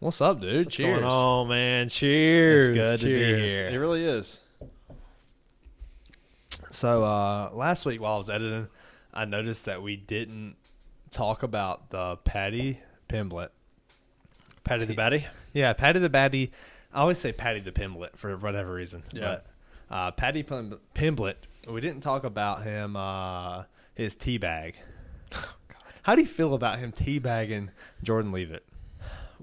What's up, dude? What's Cheers. going on, man? Cheers. It's good to be Cheers. here. It really is. So last week while I was editing, I noticed that we didn't talk about the Paddy Pimblett. Paddy the Batty? Yeah, Paddy the Batty. I always say Paddy the Pimblett for whatever reason. Yeah. But Paddy Pimblett, we didn't talk about him, his teabag. How do you feel about him teabagging Jordan Leavitt?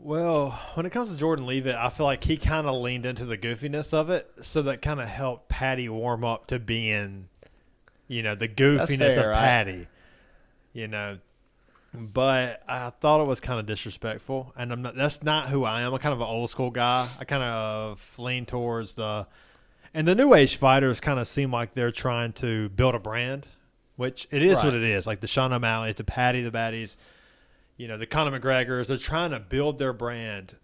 Well, when it comes to Jordan Leavitt, I feel like he kind of leaned into the goofiness of it, so that kind of helped Paddy warm up to being, the goofiness fair, of right? Paddy. But I thought it was kind of disrespectful, and that's not who I am. I'm kind of an old school guy. I kind of lean towards and the new age fighters kind of seem like they're trying to build a brand, which it is Right. what it is. Like the Shawn O'Malley's, the Paddy the Baddies, the Conor McGregors, they're trying to build their brand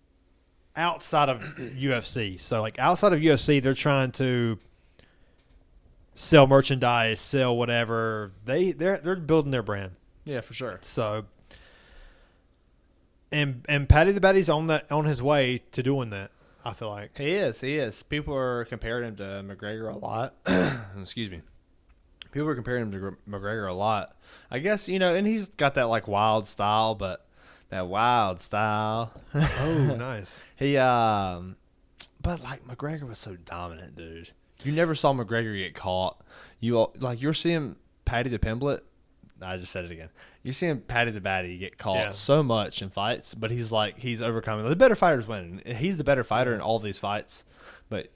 outside of UFC. So like outside of UFC, they're trying to sell merchandise, sell whatever. They're building their brand. Yeah, for sure. So and Paddy the Baddy's on his way to doing that, I feel like. He is. People are comparing him to McGregor a lot. Excuse me. People are comparing him to McGregor a lot. I guess, and he's got that like wild style, but that wild style. Oh, nice. But like McGregor was so dominant, dude. You never saw McGregor get caught. You're seeing Paddy the Pimblett. I just said it again. You're seeing Paddy the Batty get caught so much in fights, but he's overcoming. The better fighter's winning. He's the better fighter in all these fights, but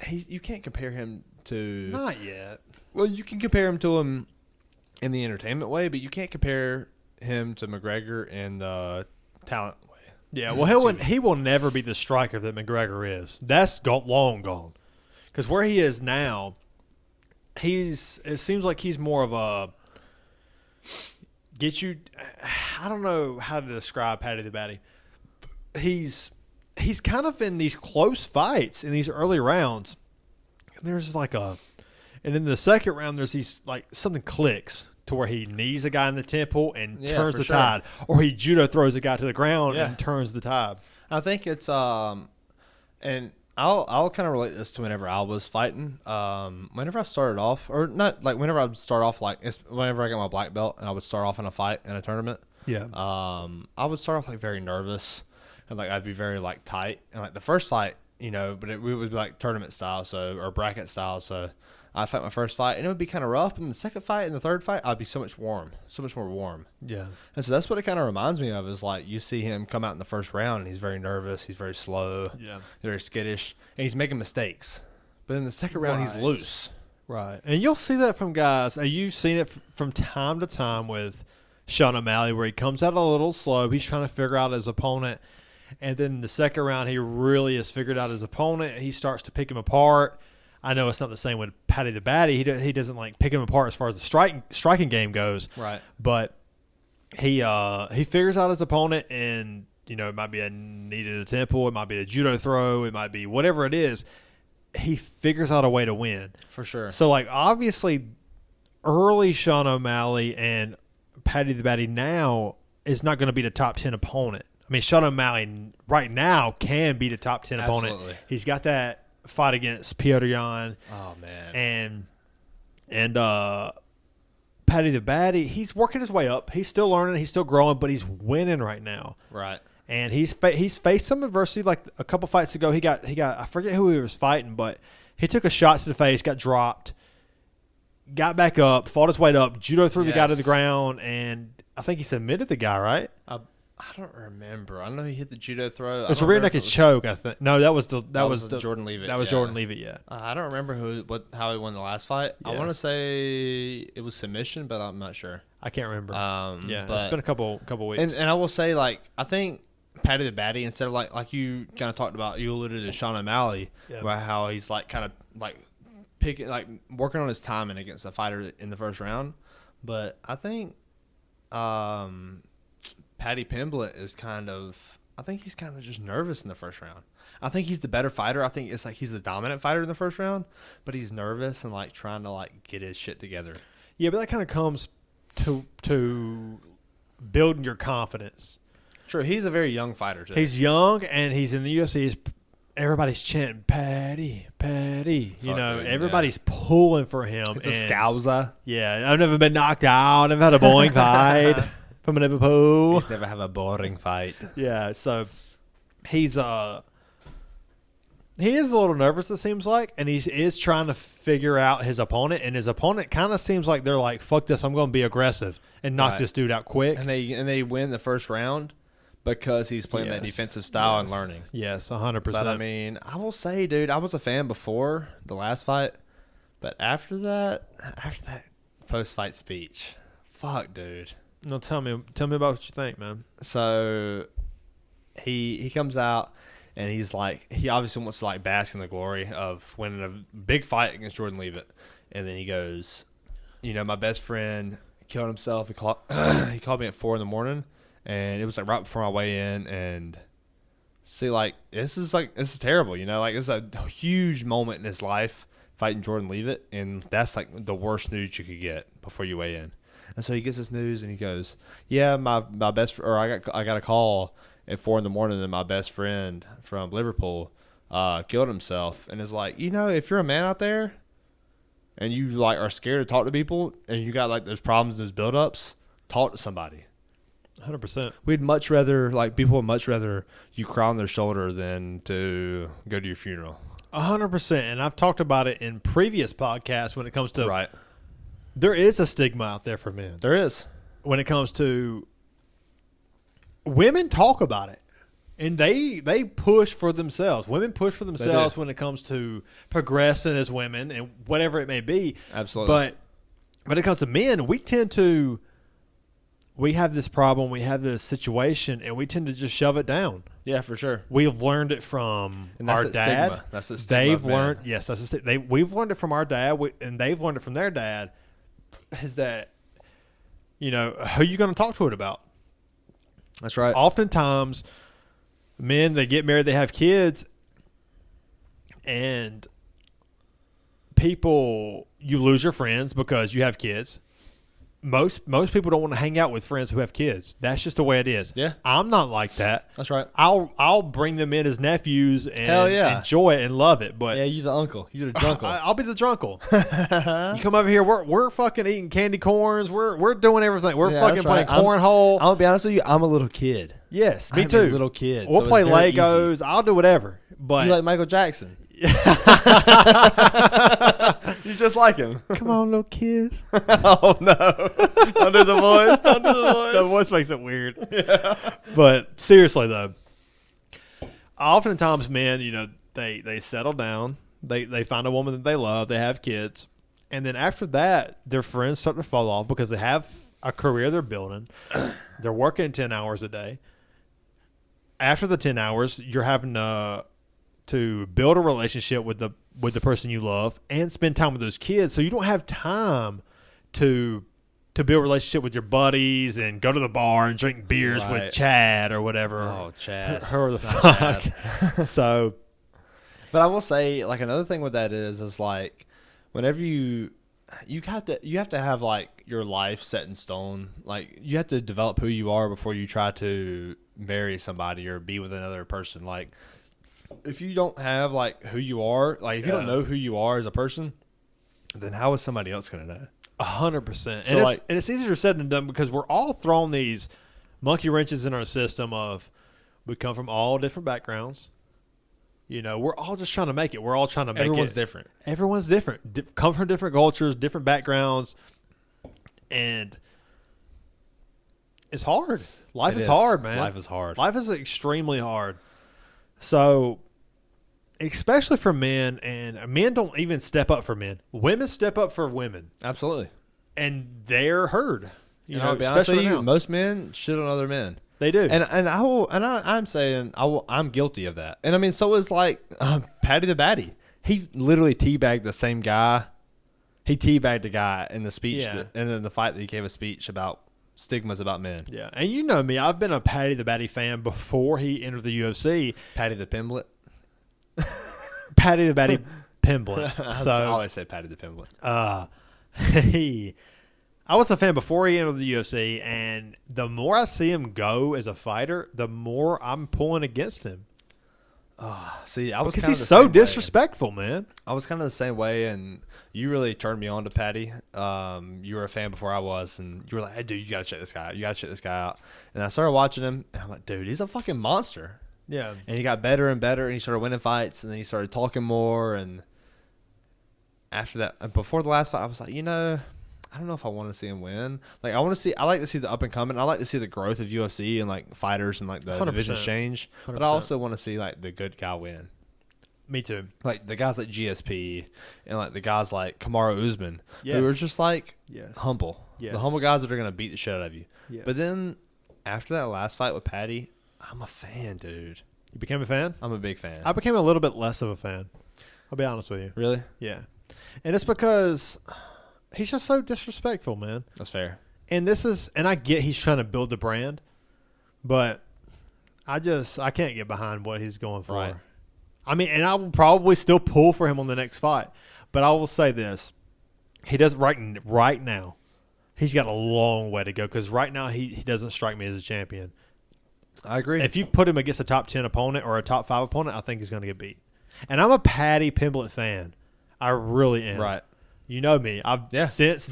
you can't compare him to. Not yet. Well, you can compare him to him in the entertainment way, but you can't compare him to McGregor in the talent way. Yeah, well, he will never be the striker that McGregor is. That's long gone. Because where he is now, it seems like he's more of a I don't know how to describe Paddy the Batty. He's kind of in these close fights in these early rounds. And there's and in the second round, there's these something clicks to where he knees a guy in the temple and turns the tide, or he judo throws a guy to the ground and turns the tide. I think it's and I'll kind of relate this to whenever I was fighting. Whenever I started off, or not like whenever I would start off, whenever I got my black belt and I would start off in a fight in a tournament. Yeah. I would start off very nervous and I'd be very tight, and the first fight, but it would be tournament style, or bracket style, so I'd fight my first fight and it would be kind of rough, and the second fight and the third fight I'd be so much more warm. Yeah. And so that's what it kind of reminds me of, is you see him come out in the first round and he's very nervous, he's very slow, very skittish, and he's making mistakes. But in the second round he's loose. Right. And you'll see that from guys. You've seen it from time to time with Shawn O'Malley, where he comes out a little slow. He's trying to figure out his opponent. And then in the second round, he really has figured out his opponent. He starts to pick him apart. I know it's not the same with Paddy the Batty. He doesn't pick him apart as far as the striking game goes. Right. But he figures out his opponent, and it might be a knee to the temple, it might be a judo throw, it might be whatever it is. He figures out a way to win. For sure. So obviously, early Shawn O'Malley and Paddy the Batty now is not going to be the top 10 opponent. I mean, Shawn O'Malley right now can be the top 10 opponent. Absolutely. He's got that fight against Petr Yan. Oh man. And Paddy the Batty, he's working his way up. He's still learning. He's still growing, but he's winning right now. Right. And he's faced some adversity. Like a couple fights ago, he got I forget who he was fighting, but he took a shot to the face, got dropped, got back up, fought his way up, judo threw the guy to the ground, and I think he submitted the guy, right? I don't remember. I know he hit the judo throw. It was a rear naked choke, I think. No, that was the Jordan Leavitt. That was Jordan Leavitt, yeah. I don't remember how he won the last fight. Yeah. I want to say it was submission, but I'm not sure. I can't remember. Yeah, it's been a couple weeks. And I will say, I think Paddy the Batty, instead of like you kind of talked about, you alluded to Shawn O'Malley, about how he's kind of picking, working on his timing against a fighter in the first round. But I think Paddy Pimblett is I think he's kind of just nervous in the first round. I think he's the better fighter. I think it's he's the dominant fighter in the first round, but he's nervous and trying to get his shit together. Yeah, but that kind of comes to building your confidence. True. He's a very young fighter, too. He's young, and he's in the UFC. Everybody's chanting, Paddy, Paddy. Everybody's pulling for him. It's a Scouser. Yeah, I've never been knocked out. I've never had a boring fight from Liverpool. He's never have a boring fight. Yeah, so he is a little nervous, it seems like, and he is trying to figure out his opponent, and his opponent kind of seems like they're like, fuck this, I'm going to be aggressive and knock this dude out quick. And they win the first round because he's playing that defensive style and learning. Yes, 100%. But, I mean, I will say, dude, I was a fan before the last fight, but after that post-fight speech, fuck, dude. No, tell me about what you think, man. So he comes out, and he's like, he obviously wants to like bask in the glory of winning a big fight against Jordan Leavitt. And then he goes, my best friend killed himself. He called me at 4 a.m, and it was like right before my weigh in. And see, like this is terrible. Like it's a huge moment in his life fighting Jordan Leavitt, and that's like the worst news you could get before you weigh in. And so he gets this news, and he goes, "Yeah, my best, or I got a call at 4 a.m, and my best friend from Liverpool killed himself." And it's like, if you're a man out there and you like are scared to talk to people, and you got like those problems, those buildups, talk to somebody. 100%. People would much rather you cry on their shoulder than to go to your funeral. 100%. And I've talked about it in previous podcasts when it comes to right. There is a stigma out there for men. There is. When it comes to women talk about it, and they push for themselves. Women push for themselves when it comes to progressing as women and whatever it may be. Absolutely. But when it comes to men, we have this problem, we have this situation, and we tend to just shove it down. Yeah, for sure. We've learned it from our dad. Stigma. That's the stigma. We've learned it from our dad, and they've learned it from their dad. Is that, who are you going to talk to it about? That's right. Oftentimes, men, they get married, they have kids, and you lose your friends because you have kids. Most people don't want to hang out with friends who have kids. That's just the way it is. Yeah. I'm not like that. That's right. I'll bring them in as nephews and enjoy it and love it. But yeah, you the uncle. You're the drunkle. I'll be the drunkle. You come over here, we're fucking eating candy corns. We're doing everything. We're fucking playing cornhole. I'm gonna be honest with you, I'm a little kid. Yes, me I'm too. A little kid. We'll play Legos. Easy. I'll do whatever. But you like Michael Jackson. You just like him. Come on, little kids. Oh no! Don't do the voice. Don't do the voice. The voice makes it weird. Yeah. But seriously though, oftentimes men, they settle down. They find a woman that they love. They have kids, and then after that, their friends start to fall off because they have a career they're building. They're working 10 hours a day. After the 10 hours, you're having to build a relationship with the person you love and spend time with those kids. So you don't have time to build a relationship with your buddies and go to the bar and drink beers with Chad or whatever. Oh, Chad. Her the fuck. So, but I will say, like, another thing with that is like, whenever you have to have like your life set in stone. Like, you have to develop who you are before you try to marry somebody or be with another person. Like, if you don't have like who you are, like if you don't know who you are as a person, then how is somebody else going to know? 100%. So and it's easier said than done because we're all thrown these monkey wrenches in our system of we come from all different backgrounds. We're all just trying to make it. We're all trying to make Everyone's it. different. Everyone's different. Come from different cultures, different backgrounds, and it's hard. Life is hard, man. Life is hard. Life is extremely hard. So, especially for men, and men don't even step up for men. Women step up for women. Absolutely. And they're heard. Especially most men shit on other men. They do. I'm guilty of that. And I mean, so is like Paddy the Batty. He literally teabagged the same guy. He teabagged the guy in the speech and in the fight that he gave a speech about stigmas about men. Yeah, and you know me, I've been a Paddy the Batty fan before he entered the UFC. Paddy the Pimblett. Paddy the Batty Pimblett. I always say Paddy the Pimblett. I I was a fan before he entered the UFC, and the more I see him go as a fighter, the more I'm pulling against him. See, I was because kind of he's so disrespectful, man. I was kind of the same way, and you really turned me on to Paddy. You were a fan before I was, and you were like, "Hey, dude, you gotta check this guy out. You gotta check this guy out." And I started watching him, and I'm like, "Dude, he's a fucking monster." Yeah. And he got better and better, and he started winning fights, and then he started talking more. And after that, before the last fight, I was like, I don't know if I want to see him win. Like, I like to see the up and coming. I like to see the growth of UFC and like fighters and like the 100%. divisions change. 100%. But I also want to see like the good guy win. Me too. Like the guys like GSP and like the guys like Kamaru Usman, Yes. who are just like Yes. humble. Yes. The humble guys that are gonna beat the shit out of you. Yes. But then after that last fight with Paddy, I'm a fan, dude. You became a fan? I'm a big fan. I became a little bit less of a fan. I'll be honest with you. Really? Yeah. And it's because he's just so disrespectful, man. That's fair. And I get he's trying to build the brand, but I can't get behind what he's going for. Right. I mean, and I will probably still pull for him on the next fight, but I will say this: he does right now. He's got a long way to go because right now he doesn't strike me as a champion. I agree. If you put him against a top 10 opponent or a top 5 opponent, I think he's going to get beat. And I'm a Paddy Pimblett fan. I really am. Right. You know me. Since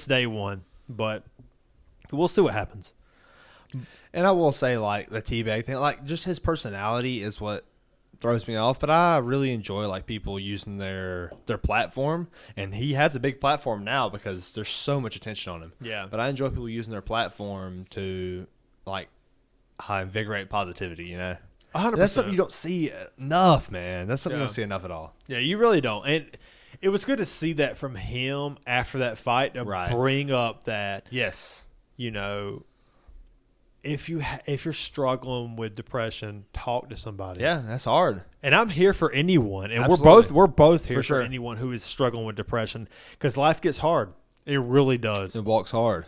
day one. But we'll see what happens. And I will say, like, the teabag thing, like, just his personality is what throws me off. But I really enjoy, like, people using their platform. And he has a big platform now because there's so much attention on him. Yeah. But I enjoy people using their platform to, like, invigorate positivity, 100%. That's something you don't see enough, man. That's something you don't see enough at all. Yeah, you really don't. And it was good to see that from him after that fight to bring up that, yes, if you're struggling with depression, talk to somebody. Yeah, that's hard. And I'm here for anyone, and Absolutely. we're both here For for anyone who is struggling with depression because life gets hard. It really does. It walks hard.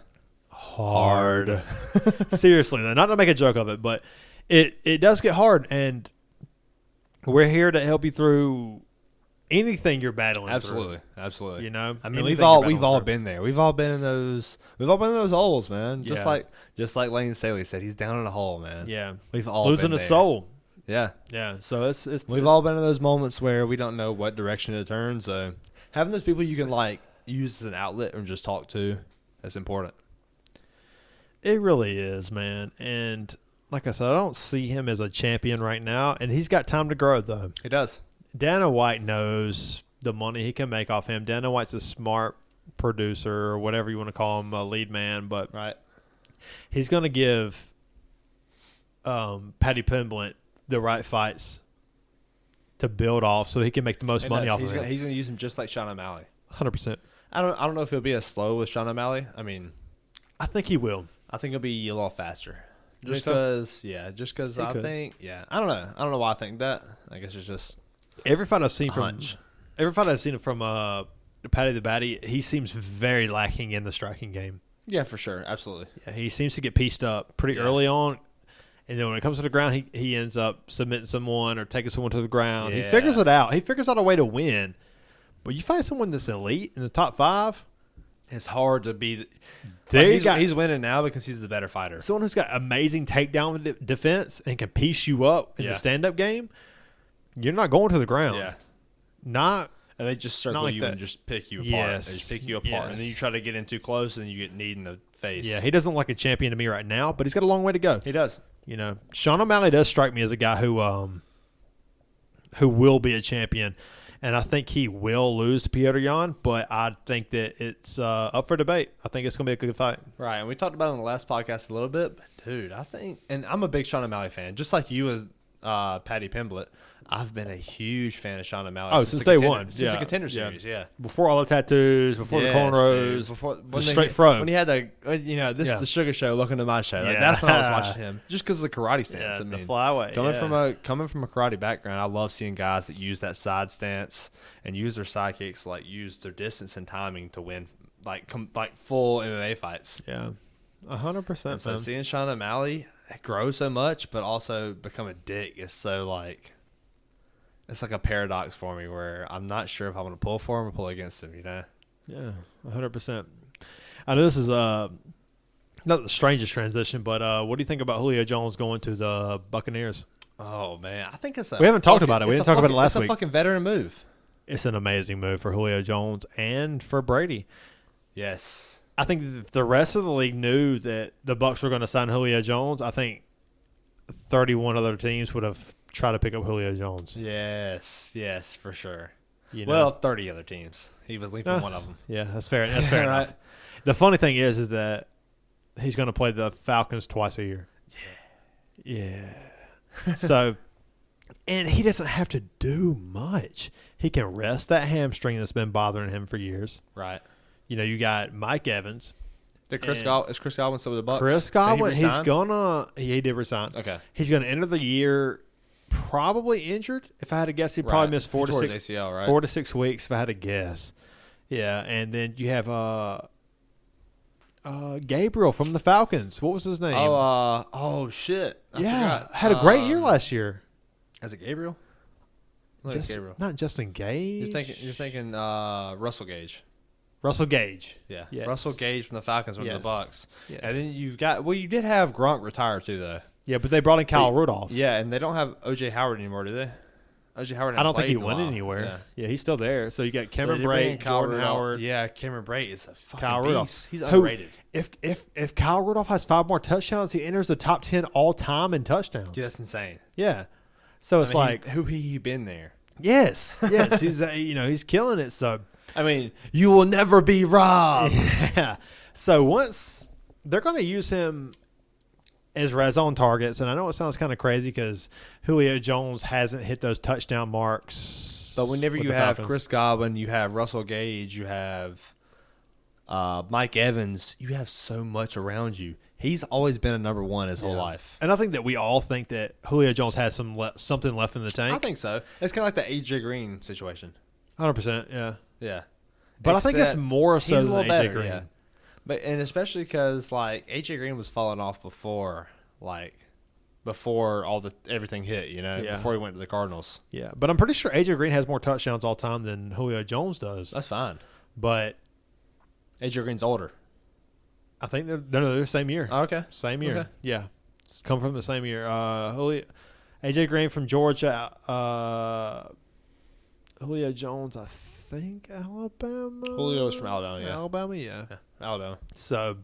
Seriously, though, not to make a joke of it, but it does get hard, and we're here to help you through anything you're battling. Absolutely. I mean, we've all been there. We've all been in those holes, man. Just like Lane Staley said, he's down in a hole, man. Yeah, we've all losing been a there. soul. Yeah. So it's we've all been in those moments where we don't know what direction to turn. So having those people you can like use as an outlet and just talk to, that's important. It really is, man. And like I said, I don't see him as a champion right now, and he's got time to grow, though. He does. Dana White knows the money he can make off him. Dana White's a smart producer or whatever you want to call him, a lead man, but he's going to give Paddy Pimblett the right fights to build off so he can make the most money off of him. He's going to use him just like Shawn O'Malley. 100%. I don't know if he'll be as slow with Shawn O'Malley. I mean, I think he will. I think he'll be a little faster. Just because I could. think, I don't know. I don't know why I think that. I guess it's just every fight I've seen from Paddy the Batty, he seems very lacking in the striking game. Yeah, for sure, absolutely. Yeah, he seems to get pieced up pretty early on, and then when it comes to the ground, he ends up submitting someone or taking someone to the ground. Yeah. He figures it out. He figures out a way to win. But you find someone that's elite in the top 5. It's hard to be. He's winning now because he's the better fighter. Someone who's got amazing takedown defense and can piece you up in the stand-up game. You're not going to the ground. Yeah. And they just circle you and just pick you apart. Yes. They just pick you apart. And then you try to get in too close and you get kneed in the face. Yeah, he doesn't look like a champion to me right now, but he's got a long way to go. He does. Shawn O'Malley does strike me as a guy who will be a champion. And I think he will lose to Petr Yan, but I think that it's up for debate. I think it's going to be a good fight. Right, and we talked about it on the last podcast a little bit, but dude, I think, and I'm a big Shawn O'Malley fan, just like you as Paddy Pimblett. I've been a huge fan of Shawn O'Malley. Oh, since day one. Since the Contender Series, Before all the tattoos, before the cornrows, before the straight fro. When he had the, this is the Sugar Show, welcome to my show. Like, that's when I was watching him, just because of the karate stance. Yeah, the flyway. Coming from a karate background, I love seeing guys that use that side stance and use their side kicks, like use their distance and timing to win, like full MMA fights. Yeah, 100%. So seeing Shawn O'Malley grow so much, but also become a dick is so like. It's like a paradox for me where I'm not sure if I want to pull for him or pull against him, Yeah, 100%. I know this is not the strangest transition, but what do you think about Julio Jones going to the Buccaneers? Oh man, I think it's we haven't talked about it. We didn't talk about it last week. It's a fucking veteran move. It's an amazing move for Julio Jones and for Brady. Yes. I think if the rest of the league knew that the Bucs were going to sign Julio Jones, I think 31 other teams would have tried to pick up Julio Jones. Yes, for sure. You know? Well, 30 other teams. He was leaving one of them. Yeah, that's fair. That's fair Right. enough. The funny thing is that he's going to play the Falcons twice a year. Yeah. So, and he doesn't have to do much. He can rest that hamstring that's been bothering him for years. Right. You know, you got Mike Evans. Is Chris Godwin still with the Bucs? Chris Godwin, he did resign. Okay. He's going to enter the year probably injured. If I had to guess, he'd probably miss 4 to 6 ACL, right? 4 to 6 weeks. If I had to guess, yeah. And then you have Gabriel from the Falcons. What was his name? Oh shit! I forgot. Had a great year last year. Is it Gabriel? No, it's Gabriel. Not Justin Gage. You're thinking Russell Gage. Russell Gage. Yeah. Yes. Russell Gage from the Falcons went to the Bucs. Yes. And then you did have Gronk retire too, though. Yeah, but they brought in Kyle Rudolph. Yeah, and they don't have O.J. Howard anymore, do they? O.J. Howard. I don't think he went anywhere. Yeah, he's still there. So you got Cameron Brate, Jordan Howard. Yeah, Cameron Brate is a fucking Kyle beast. Rudolph. He's underrated. If Kyle Rudolph has 5 more touchdowns, he enters the top 10 all time in touchdowns. Yeah, that's insane. Yeah. So it's like who he been there? Yes. He's he's killing it. So I mean, you will never be robbed. Yeah. So once they're going to use him as red zone targets, and I know it sounds kind of crazy because Julio Jones hasn't hit those touchdown marks. But whenever you have Chris Godwin, you have Russell Gage, you have Mike Evans, you have so much around you. He's always been a number one his whole life. And I think that we all think that Julio Jones has something left in the tank. I think so. It's kind of like the A.J. Green situation. 100%, yeah. Yeah. But I think it's more so than A.J. Green. Yeah. But especially because like A.J. Green was falling off before everything hit, before he went to the Cardinals. Yeah, but I'm pretty sure A.J. Green has more touchdowns all time than Julio Jones does. That's fine. But A.J. Green's older. I think they're the same year. Oh, okay. Same year. Okay. Yeah. It's come from the same year. A.J. Green from Georgia. Julio Jones, I think Alabama. Julio's from Alabama, yeah. Alabama, yeah. Alabama. So,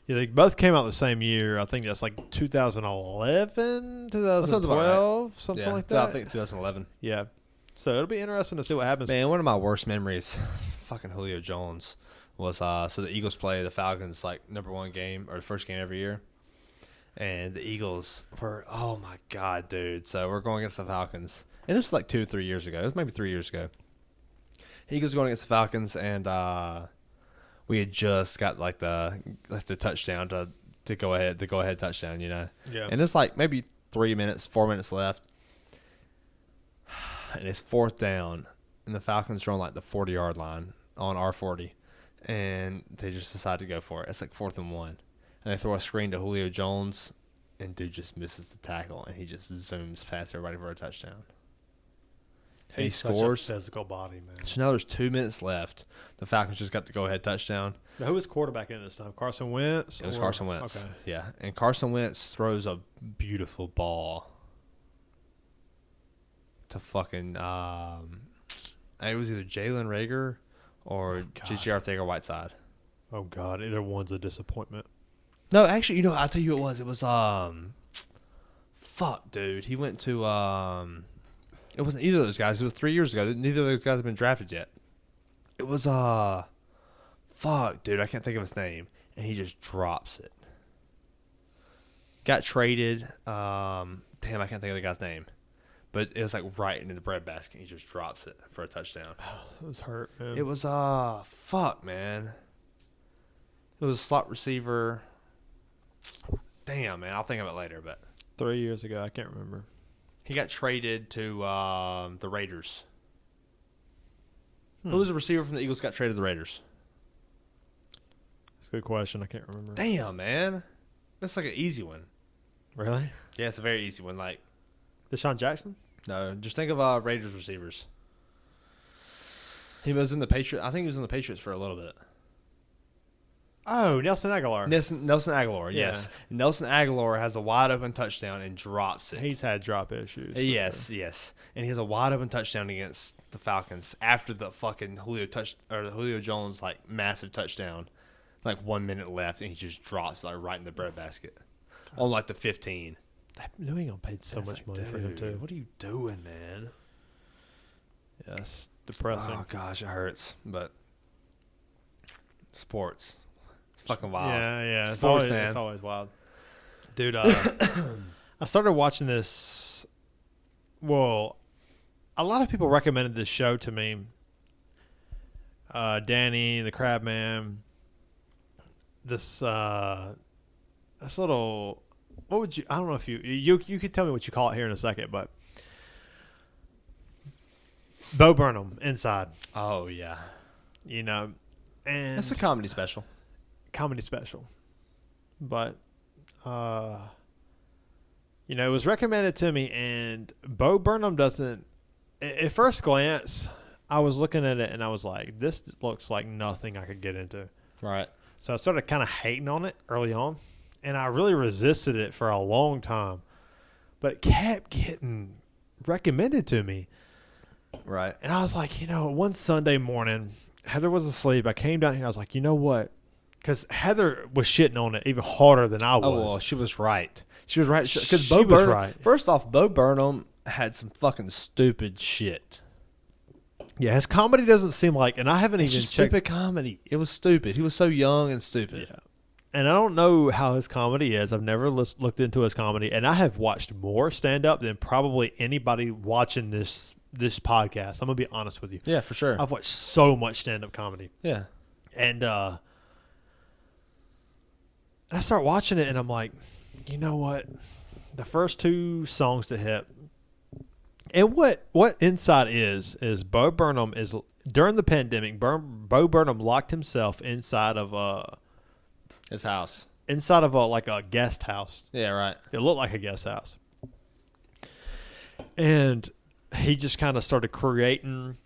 yeah, they both came out the same year. I think that's like 2011, 2012, something like that. I think 2011. Yeah. So it'll be interesting to see what happens. Man, one of my worst memories, fucking Julio Jones, was so the Eagles play the Falcons like #1 game or the first game every year. And the Eagles were, oh my God, dude. So we're going against the Falcons. And this was like 2 or 3 years ago. It was maybe 3 years ago. Eagles going against the Falcons, and we had just got like the touchdown to go ahead touchdown, Yeah. And it's like maybe 4 minutes left. And it's 4th down, and the Falcons are on like the 40-yard line on our 40. And they just decide to go for it. It's like 4th and 1. And they throw a screen to Julio Jones, and dude just misses the tackle, and he just zooms past everybody for a touchdown. And he scores. Such a physical body, man. So now there's 2 minutes left. The Falcons just got the go-ahead touchdown. Now, who was quarterback in this time? Carson Wentz? It was Carson Wentz. Okay. Yeah, and Carson Wentz throws a beautiful ball to fucking it was either Jalen Reagor or J.J. Arcega-Whiteside. Oh, God. Either one's a disappointment. No, actually, I'll tell you who it was. It was, fuck, dude. He went to, it wasn't either of those guys. It was 3 years ago. Neither of those guys have been drafted yet. It was, fuck, dude. I can't think of his name. And he just drops it. Got traded. Damn, I can't think of the guy's name. But it was like right into the breadbasket. He just drops it for a touchdown. Oh, it was hurt, man. It was, fuck, man. It was a slot receiver. Damn, man. I'll think of it later, but 3 years ago. I can't remember. He got traded to the Raiders. Who was a receiver from the Eagles got traded to the Raiders? That's a good question. I can't remember. Damn, man. That's like an easy one. Really? Yeah, it's a very easy one. Like Deshaun Jackson? No, just think of Raiders receivers. He was in the Patriots. I think he was in the Patriots for a little bit. Oh, Nelson Aguilar. Nelson Aguilar, Yeah. yes. Nelson Aguilar has a wide open touchdown and drops it. He's had drop issues. Yes. And he has a wide open touchdown against the Falcons after the fucking Julio Jones like massive touchdown. Like 1 minute left, and he just drops like right in the breadbasket on like the 15. New England paid so much money for him too. What are you doing, man? Yes, depressing. Oh gosh, it hurts. But sports, it's fucking wild. Yeah. Sports, man. It's always wild, dude. I started watching this. Well, a lot of people recommended this show to me. Danny, the Crab Man. This little. What would you? I don't know if you could tell me what you call it here in a second, but Bo Burnham Inside. Oh yeah, and it's a comedy special. But it was recommended to me, and Bo Burnham doesn't. At first glance, I was looking at it and I was like, "This looks like nothing I could get into." Right. So I started kind of hating on it early on, and I really resisted it for a long time. But it kept getting recommended to me. Right. And I was like, one Sunday morning, Heather was asleep. I came down here. I was like, you know what? Because Heather was shitting on it even harder than I was. Oh, well, she was right. She was right. Because She was right. First off, Bo Burnham had some fucking stupid shit. Yeah, his comedy doesn't seem like, and I haven't It's even just checked. stupid comedy. It was stupid. He was so young and stupid. Yeah. And I don't know how his comedy is. I've never looked into his comedy, and I have watched more stand-up than probably anybody watching this podcast. I'm going to be honest with you. Yeah, for sure. I've watched so much stand-up comedy. Yeah. And I start watching it, and I'm like, you know what? The first two songs to hit, and what Inside is Bo Burnham is, during the pandemic, Bo Burnham locked himself inside of his house. Inside of like a guest house. Yeah, right. It looked like a guest house. And he just kind of started creating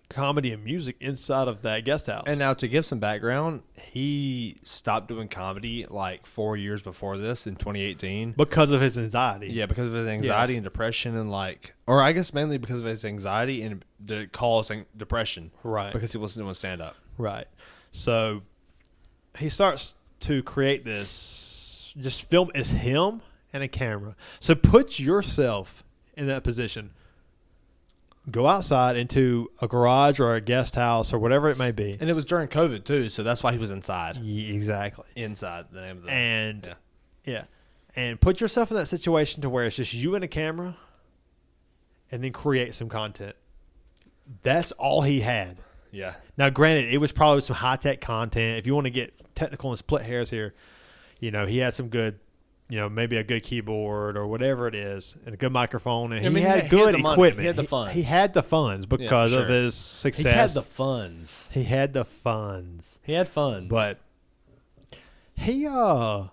comedy and music inside of that guest house. And now to give some background, he stopped doing comedy like 4 years before this in 2018. Because of his anxiety. Yeah, because of his anxiety and depression or I guess mainly because of his anxiety and the causing depression. Right. Because he wasn't doing stand-up. Right. So he starts to create this, just film as him and a camera. So put yourself in that position. Go outside into a garage or a guest house or whatever it may be. And it was during COVID too, so that's why he was inside. Exactly. Inside, the name of the... And, yeah. And put yourself in that situation to where it's just you and a camera and then create some content. That's all he had. Yeah. Now, granted, it was probably some high-tech content. If you want to get technical and split hairs here, he had some good... maybe a good keyboard or whatever it is, and a good microphone, and he had good equipment. He had the funds. He had the funds because of his success. He had the funds. He had the funds. He had funds. But he I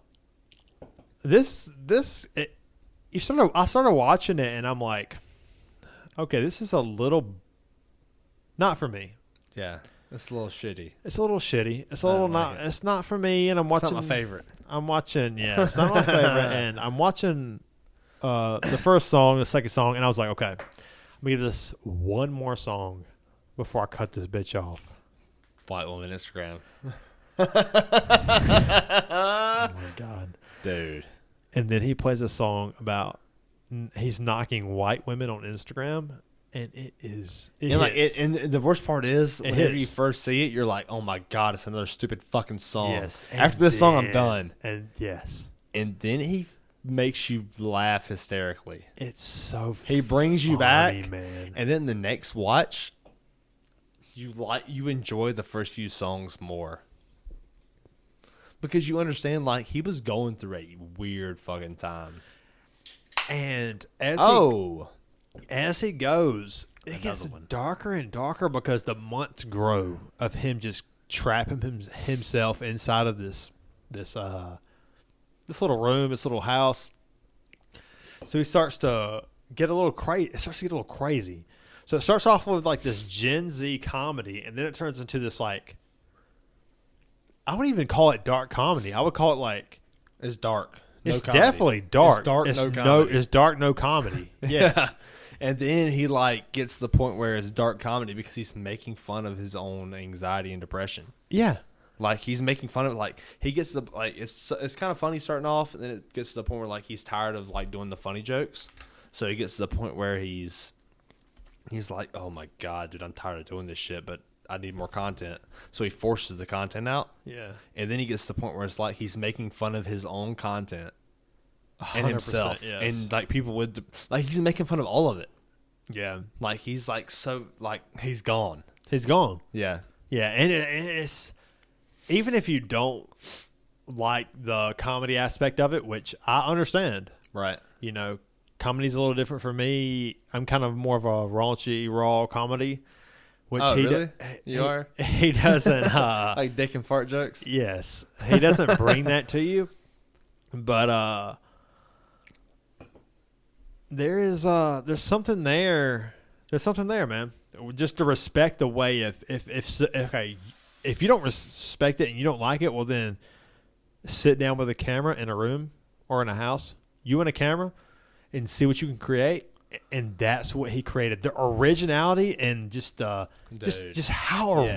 started watching it, and I'm like, okay, this is a little not for me. Yeah. It's a little shitty. It's a little shitty. It's a little not. It's not for me. And I'm watching. It's not my favorite. I'm watching. Yeah, it's not my favorite. And I'm watching the first song, the second song, and I was like, okay, let me give this one more song before I cut this bitch off. White woman Instagram. Oh my god, dude. And then he plays a song about he's knocking white women on Instagram. And it is. And the worst part is, whenever you first see it, you're like, "Oh my god, it's another stupid fucking song." Yes. After this song, I'm done. And yes. And then he makes you laugh hysterically. It's so. He brings you funny, back, man. And then the next watch, you enjoy the first few songs more because you understand like he was going through a weird fucking time. And as he goes, it gets darker and darker because the months grow of him just trapping himself inside of this little room, this little house. So he starts to get a little crazy. It starts to get a little crazy. So it starts off with like this Gen Z comedy, and then it turns into this like I wouldn't even call it dark comedy. I would call it like it's dark. It's definitely dark. It's dark, no comedy. It's dark, no comedy. Yes. Yeah. And then he like gets to the point where it's dark comedy because he's making fun of his own anxiety and depression. Yeah. Like he's making fun of it. Like he gets the like it's kind of funny starting off, and then it gets to the point where like he's tired of like doing the funny jokes. So he gets to the point where he's like, oh my God, dude, I'm tired of doing this shit, but I need more content. So he forces the content out. Yeah. And then he gets to the point where it's like he's making fun of his own content and himself. Yes. And like people would, like he's making fun of all of it. Yeah. Like he's like, so like he's gone. He's gone. Yeah. Yeah. And it's, even if you don't like the comedy aspect of it, which I understand. Right. You know, comedy's a little different for me. I'm kind of more of a raunchy, raw comedy. Which really? You are? He doesn't like dick and fart jokes? Yes. He doesn't bring that to you. But there's something there. There's something there, man. Just to respect the way if you don't respect it and you don't like it, well then sit down with a camera in a room or in a house, you and a camera, and see what you can create. And that's what he created. The originality and just how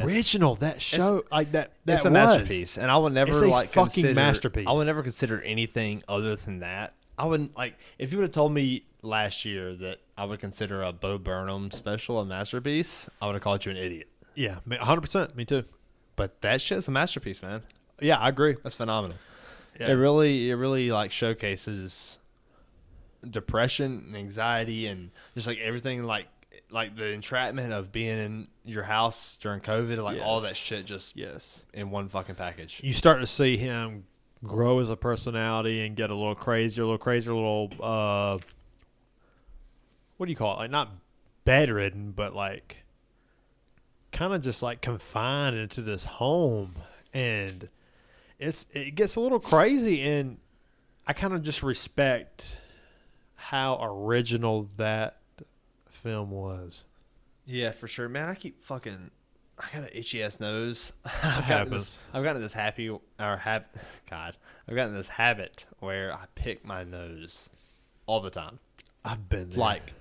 original that show that it's a was. masterpiece. And I would never It's a like fucking consider masterpiece. I would never consider anything other than that. I wouldn't like if you would have told me last year that I would consider a Bo Burnham special a masterpiece, I would have called you an idiot. Yeah, 100%. Me too. But that shit's a masterpiece, man. Yeah, I agree. That's phenomenal. Yeah. It really like showcases depression and anxiety and just like everything like the entrapment of being in your house during COVID, like all that shit just in one fucking package. You start to see him grow as a personality and get a little crazier, what do you call it? Like not bedridden, but like kind of just like confined into this home, and it gets a little crazy, and I kind of just respect how original that film was. Yeah, for sure, man. I got an itchy ass nose. I've gotten this habit where I pick my nose all the time. I've been there. Like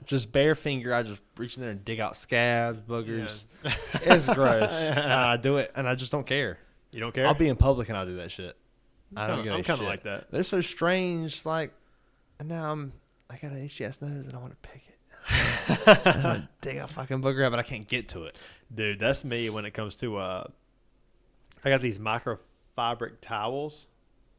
just bare finger, I just reach in there and dig out scabs, boogers. Yeah. It's gross. I do it and I just don't care. You don't care? I'll be in public and I'll do that shit. I'm kind of like that. They're so strange. Like, and now I got an itchy ass nose and I want to pick it. I want to dig a fucking booger out, but I can't get to it. Dude, that's me when it comes to I got these microfabric towels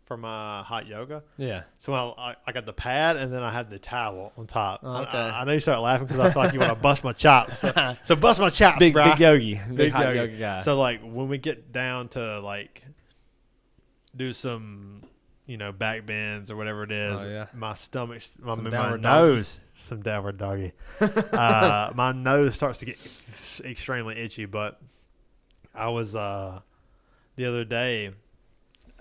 for my hot yoga. Yeah. So I got the pad and then I have the towel on top. Oh, okay. I know you start laughing because I thought like you want to bust my chops. So bust my chops, big yogi. Big hot yogi guy. So like when we get down to like do some, back bends or whatever it is, my stomach, my nose, some downward doggy. My nose starts to get extremely itchy. But I was the other day,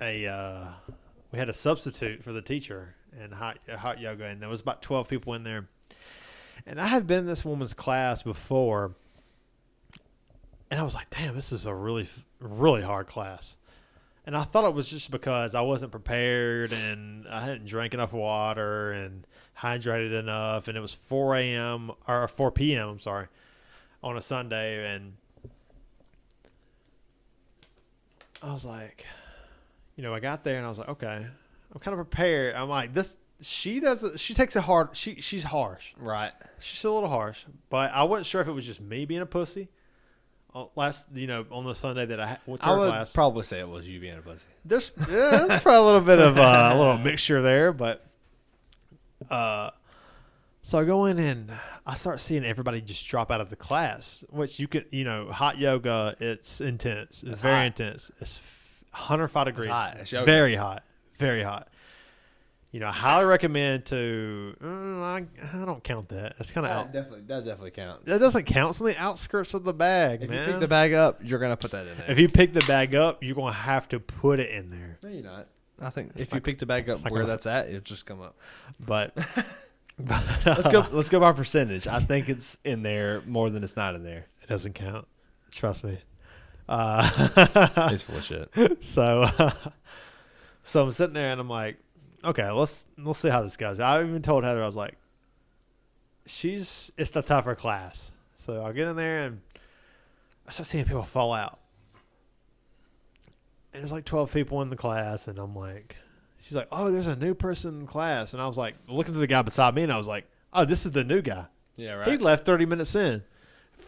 we had a substitute for the teacher in hot yoga, and there was about 12 people in there. And I had been in this woman's class before, and I was like, damn, this is a really, really hard class. And I thought it was just because I wasn't prepared and I hadn't drank enough water and hydrated enough, and it was 4 p.m., I'm sorry, on a Sunday, and I was like, I got there and I was like, okay, I'm kind of prepared. I'm like, she takes it hard. She's harsh. Right. She's a little harsh, but I wasn't sure if it was just me being a pussy. On the Sunday that I went to her class. I would probably say it was you being a pussy. There's probably a little bit of a little mixture there, but so I go in and I start seeing everybody just drop out of the class, which you can, hot yoga, it's intense. It's very intense. It's 105 degrees. It's hot. It's yoga. Very hot. Very hot. I highly recommend to. I don't count that. That's kind of that definitely counts. That doesn't count. It's on the outskirts of the bag, man. If you pick the bag up, you're gonna put that in there. If you pick the bag up, you're gonna have to put it in there. No, you're not. I think if you pick the bag up where that's at, it'll just come up. But let's go by percentage. I think it's in there more than it's not in there. It doesn't count. Trust me. He's full of shit. So I'm sitting there and I'm like, okay, let's see how this goes. I even told Heather, I was like, it's the tougher class. So I'll get in there and I start seeing people fall out. And there's like 12 people in the class, and I'm like, she's like, oh, there's a new person in the class. And I was like, looking to the guy beside me, and I was like, oh, this is the new guy. Yeah, right. He left 30 minutes in.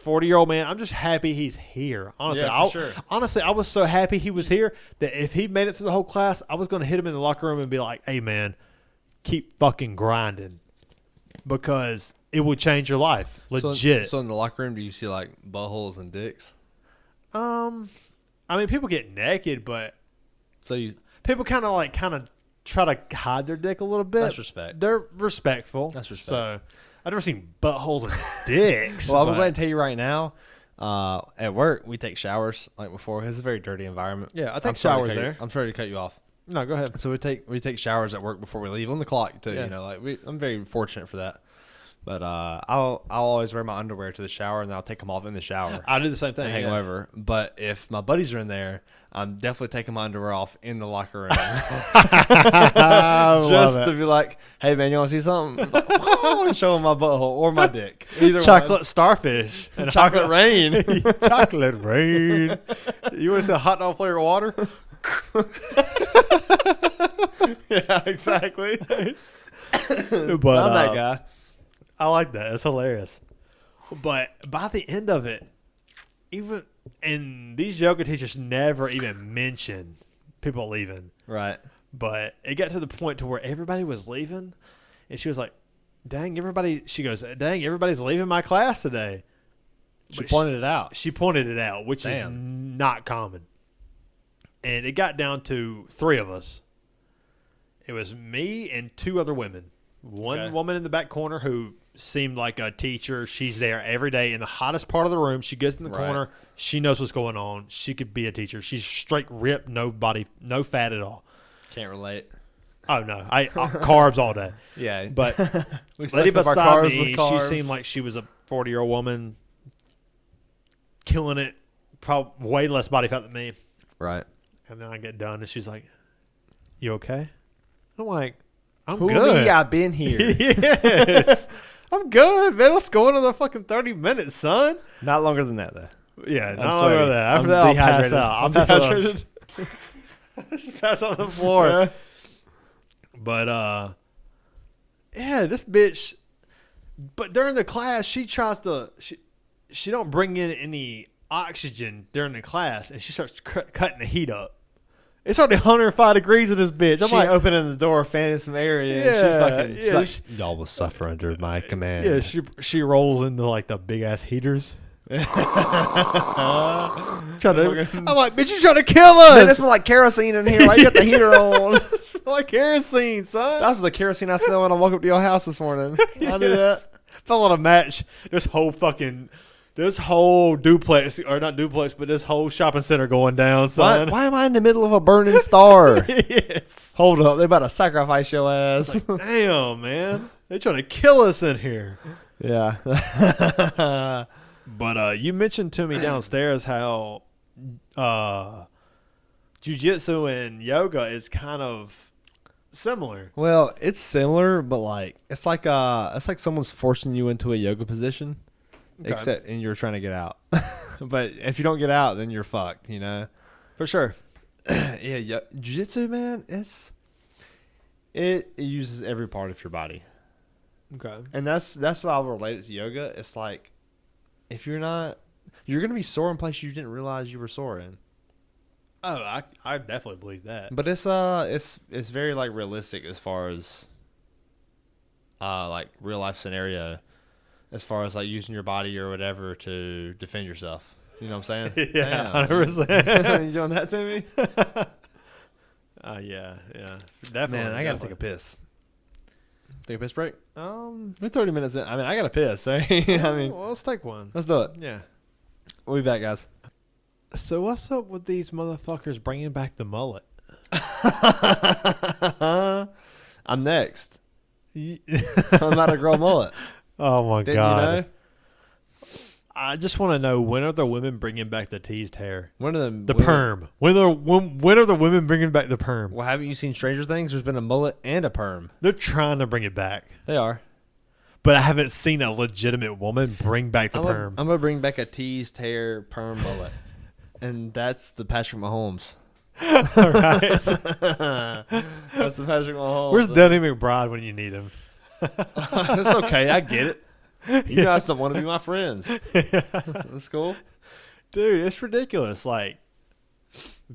40-year-old man. I'm just happy he's here. Honestly, honestly, I was so happy he was here that if he made it to the whole class, I was going to hit him in the locker room and be like, hey, man, keep fucking grinding, because it would change your life. Legit. So in the locker room, do you see like buttholes and dicks? I mean, people get naked, but people kind of try to hide their dick a little bit. That's respect. They're respectful. That's respect. So I've never seen buttholes and dicks. Well, I'm going to tell you right now. At work, we take showers like before. It's a very dirty environment. Yeah, I take showers there. I'm sorry to cut you off. No, go ahead. So we take showers at work before we leave on the clock too. Yeah. You know, I'm very fortunate for that. But I'll always wear my underwear to the shower, and then I'll take them off in the shower. I do the same thing. And hang over. But if my buddies are in there, I'm definitely taking my underwear off in the locker room. Just to be like, hey, man, you want to see something? Like, and show them my butthole or my dick. Either chocolate one. Starfish. And chocolate rain. Chocolate rain. You want to see a hot dog flavored water? Yeah, exactly. But I'm that guy. I like that. It's hilarious. But by the end of it, and these yoga teachers never even mentioned people leaving. Right. But it got to the point to where everybody was leaving, and she was like, she goes, dang, everybody's leaving my class today. She pointed it out. She pointed it out, which is not common. And it got down to 3 of us. It was me and 2 other women. One woman in the back corner who seemed like a teacher. She's there every day in the hottest part of the room. She gets in the corner. She knows what's going on. She could be a teacher. She's straight ripped, no body, no fat at all. Can't relate. Oh, no. I carbs all day. Yeah. But lady beside me, she seemed like she was a 40-year-old woman killing it, probably way less body fat than me. Right. And then I get done, and she's like, you okay? I'm like, I'm Who good. Me? I've been here. Yes. I'm good, man. Let's go another fucking 30 minutes, son. Not longer than that, though. Yeah, not longer than that. After that, I'll pass out. I'm dehydrated. I'll just pass on the floor. Yeah. But, yeah, this bitch. But during the class, she tries to. She don't bring in any oxygen during the class, and she starts cutting the heat up. It's already 105 degrees in this bitch. I'm like opening the door, fanning some air in. Yeah, she's like, y'all will suffer under my command. Yeah, she rolls into like the big ass heaters. I'm like, bitch, you trying to kill us? Man, it smells like kerosene in here. Why you got the heater on? It smells like kerosene, son. That's the kerosene I smelled when I woke up to your house this morning. Yes. I knew that. Fell on a match. This whole duplex, or not duplex, but this whole shopping center going down, son. Why am I in the middle of a burning star? Yes. Hold up. They're about to sacrifice your ass. Like, damn, man. They're trying to kill us in here. Yeah. But you mentioned to me downstairs how jiu-jitsu and yoga is kind of similar. Well, it's similar, but like it's like someone's forcing you into a yoga position. Okay. Except, and you're trying to get out. But if you don't get out, then you're fucked, you know? For sure. Yeah. Jiu-jitsu, man, it uses every part of your body. Okay. And that's why I'll relate it to yoga. It's like, if you're going to be sore in places you didn't realize you were sore in. Oh, I definitely believe that. But it's very like realistic as far as like real life scenario. As far as like using your body or whatever to defend yourself. You know what I'm saying? Yeah, 100%. You doing that to me? Yeah. Definitely. Man, I got to take a piss. Take a piss break? We're 30 minutes in. I mean, I got to piss. I mean, well, let's take one. Let's do it. Yeah. We'll be back, guys. So what's up with these motherfuckers bringing back the mullet? I'm next. I'm about to grow a mullet. Oh my God. You know? I just want to know, when are the women bringing back the teased hair? When are the perm? When are the women bringing back the perm? Well, haven't you seen Stranger Things? There's been a mullet and a perm. They're trying to bring it back. They are. But I haven't seen a legitimate woman bring back the perm. I'm going to bring back a teased hair perm mullet. And that's the Patrick Mahomes. All right. That's the Patrick Mahomes. Where's Danny McBride when you need him? It's okay. I get it. You guys don't want to be my friends. That's cool. Dude, it's ridiculous. Like,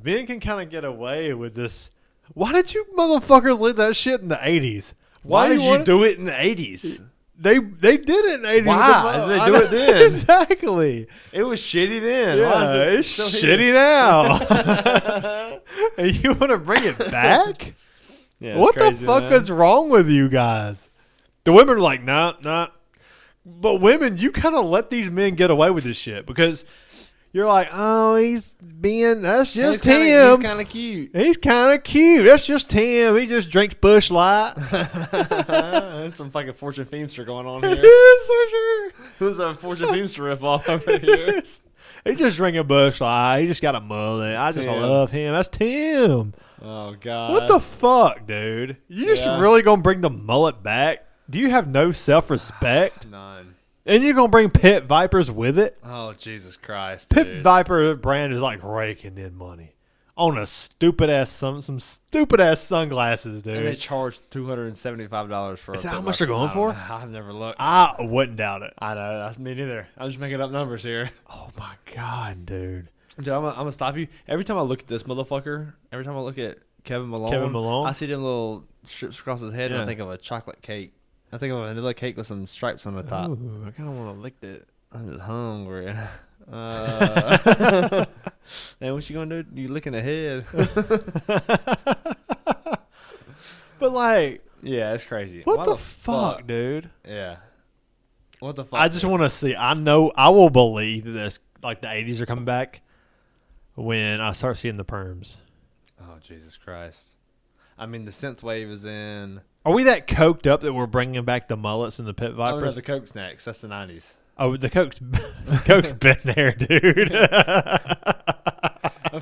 men can kind of get away with this. Why did you motherfuckers leave that shit in the 80s? Why did you do it in the 80s? They did it in the 80s. Why? They do it then. Exactly. It was shitty then. Yeah, it's shitty now. And you want to bring it back? Yeah, what crazy, the fuck man. is wrong with you guys? The women are like, nah. But women, you kind of let these men get away with this shit because you're like, oh, that's just him. He's kind of cute. He's kind of cute. That's just him. He just drinks Bush Light. There's some fucking Fortune Feimster going on here. It is for sure. Who's a Fortune Feimster ripoff over here? He's just drinking Bush Light. He just got a mullet. I just love him. That's Tim. Oh, God. What the fuck, dude? You just really going to bring the mullet back? Do you have no self-respect? None. And you're going to bring Pit Vipers with it? Oh, Jesus Christ, Pit dude. Viper brand is like raking in money on a stupid-ass, some stupid-ass sunglasses, dude. And they charge $275 for Is a that Pit how much they're Viper. going for? I've never looked. I wouldn't doubt it. I know. That's me neither. I'm just making up numbers here. Oh, my God, dude. Dude, I'm gonna stop you. Every time I look at this motherfucker, every time I look at Kevin Malone, I see them little strips across his head, and I think of a chocolate cake. I think of a vanilla cake with some stripes on the top. Ooh, I kind of want to lick that. I'm just hungry. Man, what you gonna do? You licking the head? But like, yeah, it's crazy. What the fuck, dude? Yeah. What the fuck? I just want to see. I will believe that this, like, the 80s are coming back when I start seeing the perms. Oh, Jesus Christ. I mean, the synth wave is in. Are we that coked up that we're bringing back the mullets and the Pit Vipers? Oh, no, the Coke's next. That's the 90s. Oh, the Coke's been there, dude.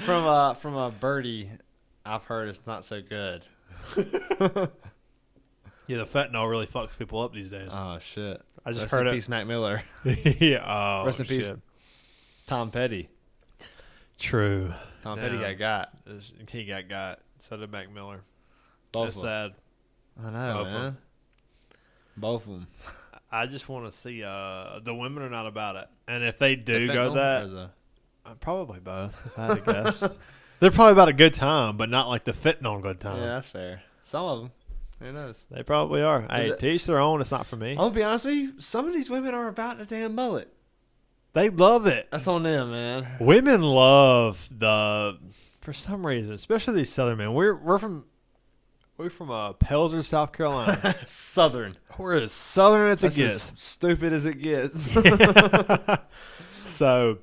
From a birdie, I've heard it's not so good. Yeah, the fentanyl really fucks people up these days. Oh, shit. I just Rest heard in it. peace, Mac Miller. Yeah. Oh, Rest in shit. peace, Tom Petty. True. Tom Petty got. He got. So did Mac Miller. Both That's of them. sad. I know, Both of man. them. Both of them. I just want to see. The women are not about it, and if they do The go fentanyl that, probably both. If I had to guess. They're probably about a good time, but not like the fentanyl good time. Yeah, that's fair. Some of them. Who knows? They probably are. Hey, to each their own. It's not for me. I'm gonna be honest with you. Some of these women are about the damn mullet. They love it. That's on them, man. Women love for some reason, especially these Southern men. We're from Pelzer, South Carolina. Southern. We're as Southern as it That's gets. as stupid as it gets. So,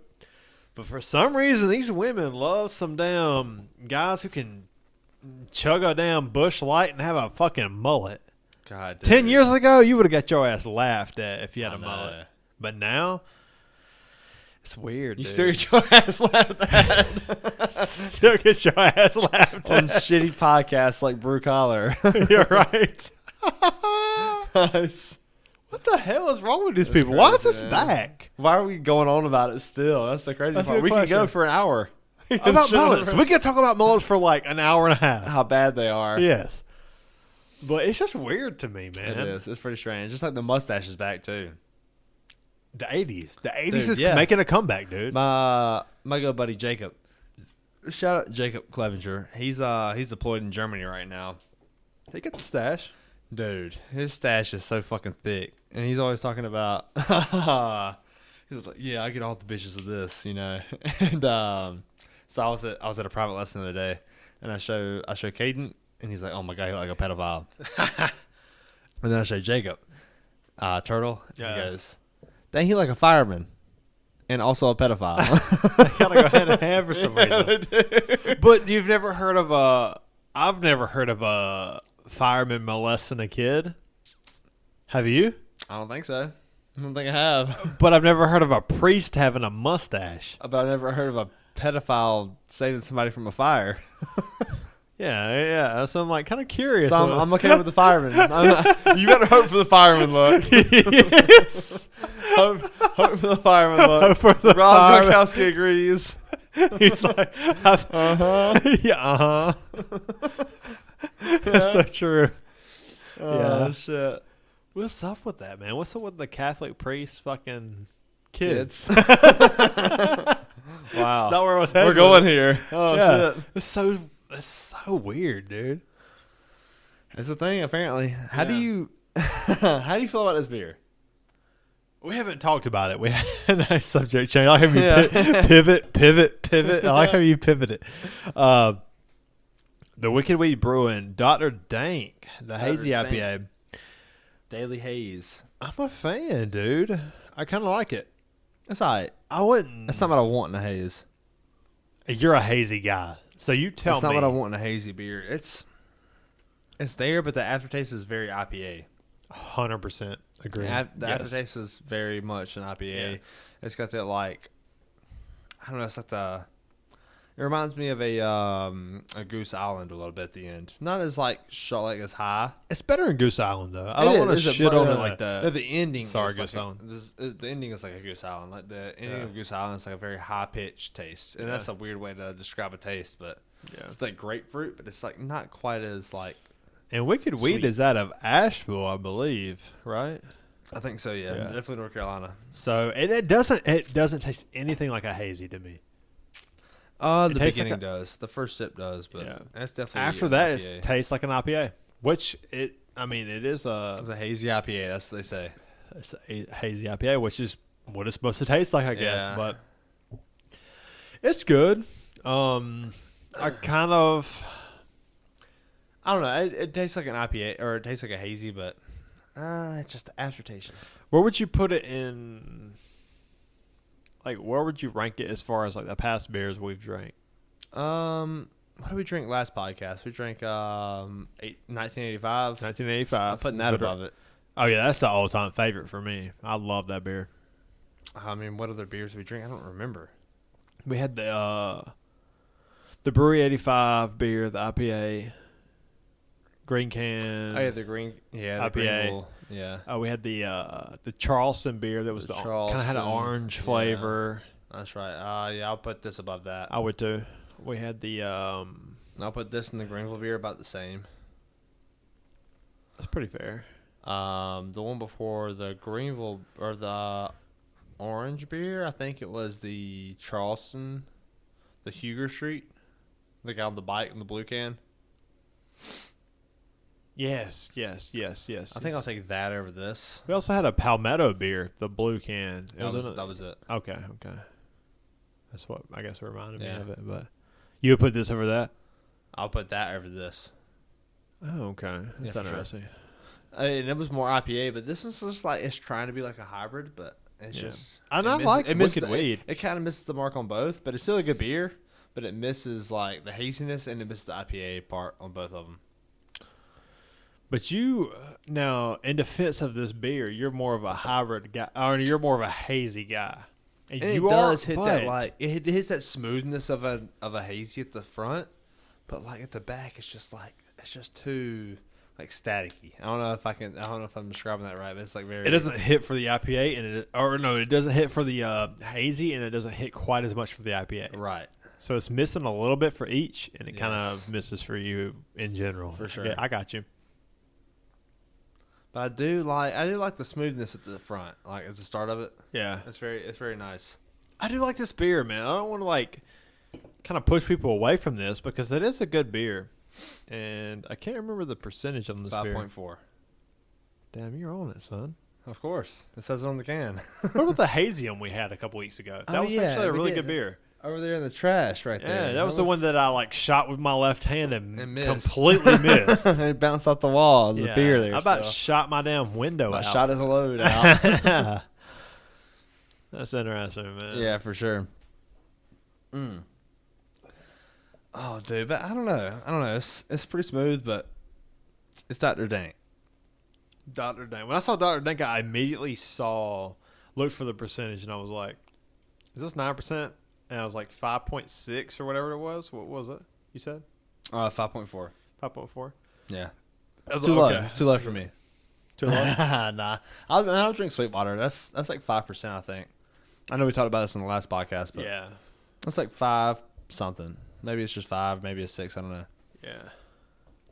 but for some reason, these women love some damn guys who can chug a damn Bush Light and have a fucking mullet. God, dude. 10 years ago, you would have got your ass laughed at if you had a mullet. But now, it's weird. You dude. still get your ass laughed at. Still get your ass laughed On at. shitty podcasts like Brew Collar. You're right. Nice. What the hell is wrong with these That's people? Why is crazy, this man. back? Why are we going on about it still? That's the crazy That's a part. good We can go question. for an hour. About mullets. We can talk about mullets for like an hour and a half. How bad they are. Yes. But it's just weird to me, man. It is. It's pretty strange. Just like the mustache is back, too. The 80s. The 80s Dude, is yeah. making a comeback, dude. My good buddy Jacob. Shout out Jacob Clevenger. He's deployed in Germany right now. They get the stash. Dude, his stash is so fucking thick, and he's always talking about. He was like, "Yeah, I get all the bitches with this," you know. And so I was at a private lesson the other day, and I show Caden, and he's like, "Oh my god, he's like a pedophile." And then I show Jacob, Turtle. And he goes, "Dang, he like a fireman, and also a pedophile." They gotta go hand in hand for some reason. But you've never heard of I've never heard of a fireman molesting a kid. Have you? I don't think so. I don't think I have. But I've never heard of a priest having a mustache. But I've never heard of a pedophile saving somebody from a fire. Yeah. So I'm like kind of curious. So I'm okay with the fireman. You better hope for the fireman look. Yes. hope for the fireman look. Hope for the Rob fireman. Gronkowski agrees. He's like, yeah, That's so true. Oh, shit. What's up with that, man? What's up with the Catholic priests fucking Kids. Wow. Wow. That's not where I was headed. We're going here. Oh, Yeah. shit. It's so weird, dude. That's the thing, apparently. How do Yeah. you feel about this beer? We haven't talked about it. We had a nice subject change. I like how you pivot. I like how you pivoted. The Wicked Weed Brewing, Dr. Dank, the Hazy IPA. Daily Haze. I'm a fan, dude. I kind of like it. That's all right. I wouldn't. That's not what I want in a haze. You're a hazy guy, so you tell me. That's not what I want in a hazy beer. It's there, but the aftertaste is very IPA. 100% agree. The aftertaste is very much an IPA. Yeah. It's got that like, I don't know. It's like it reminds me of a Goose Island a little bit at the end. Not as like as high. It's better than Goose Island, though. I don't want to shit on it like that. No, the ending. Sorry, is Goose like Island. the ending is like a Goose Island. Like the ending of Goose Island is like a very high pitched taste, and that's a weird way to describe a taste. But it's like grapefruit, but it's like not quite as like. And Wicked Weed Sweet. is out of Asheville, I believe, right? I think so. Yeah. Definitely North Carolina. So it doesn't taste anything like a hazy to me. The tastes beginning like does. The first sip does, but that's definitely after that it tastes like an IPA, which it is it's a hazy IPA. That's what they say. It's a hazy IPA, which is what it's supposed to taste like, I guess. Yeah. But it's good. I kind of. I don't know. It tastes like an IPA, or it tastes like a hazy, but it's just the aftertaste. Where would you put it in? Like, where would you rank it as far as like the past beers we've drank? What did we drink last podcast? We drank 1985. 1985. I'm putting that above it. Oh yeah, that's the all-time favorite for me. I love that beer. I mean, what other beers did we drink? I don't remember. We had the Brewery 85 beer, the IPA, green can. Oh yeah, the green. Yeah, the IPA. Greenville, yeah. Oh, we had the Charleston beer that was kind of had an orange flavor. That's right. Yeah, I'll put this above that. I would too. We had the. I'll put this and the Greenville beer about the same. That's pretty fair. The one before the Greenville or the orange beer, I think it was the Charleston, the Huger Street, the guy on the bike in the blue can. Yes. I think I'll take that over this. We also had a Palmetto beer, the blue can. That was it. Okay. That's what I guess reminded me of it. But you would put this over that? I'll put that over this. Oh, okay. That's interesting. Sure. And it was more IPA, but this one's just like it's trying to be like a hybrid, but it's just. And I like Wicked Weed. It kind of misses the mark on both, but it's still a good beer. But it misses like the haziness and it misses the IPA part on both of them. But you now, in defense of this beer, you're more of a hybrid guy, or you're more of a hazy guy. And it does hit that like it hits that smoothness of a hazy at the front, but like at the back, it's just too like staticky. I don't know if I'm describing that right, but it's like very. It doesn't hit for the IPA, it doesn't hit for the hazy, and it doesn't hit quite as much for the IPA. Right. So it's missing a little bit for each, and it kind of misses for you in general. For sure. Yeah, I got you. But I do like the smoothness at the front, like at the start of it. Yeah, it's very nice. I do like this beer, man. I don't want to like kind of push people away from this because it is a good beer, and I can't remember the percentage on this beer. 5.4. Damn, you're on it, son. Of course, it says it on the can. What about the Hazium we had a couple weeks ago? That was actually a really good beer. Over there in the trash, right there. Yeah, that was the one that I like shot with my left hand and completely missed. It bounced off the wall. The beer there. I about shot my damn window out. Shot his load out. That's interesting, man. Yeah, for sure. Oh, dude, but I don't know. It's pretty smooth, but it's Dr. Dank. Dr. Dank. When I saw Dr. Dank, I immediately looked for the percentage, and I was like, is this 9%? And I was like 5.6 or whatever it was. What was it you said? 5.4. 5.4? Yeah. It's too low. It's too low for me. Too low? Nah. I don't drink Sweetwater. That's like 5%, I think. I know we talked about this in the last podcast, but yeah. That's like 5 something. Maybe it's just 5. Maybe it's 6. I don't know. Yeah.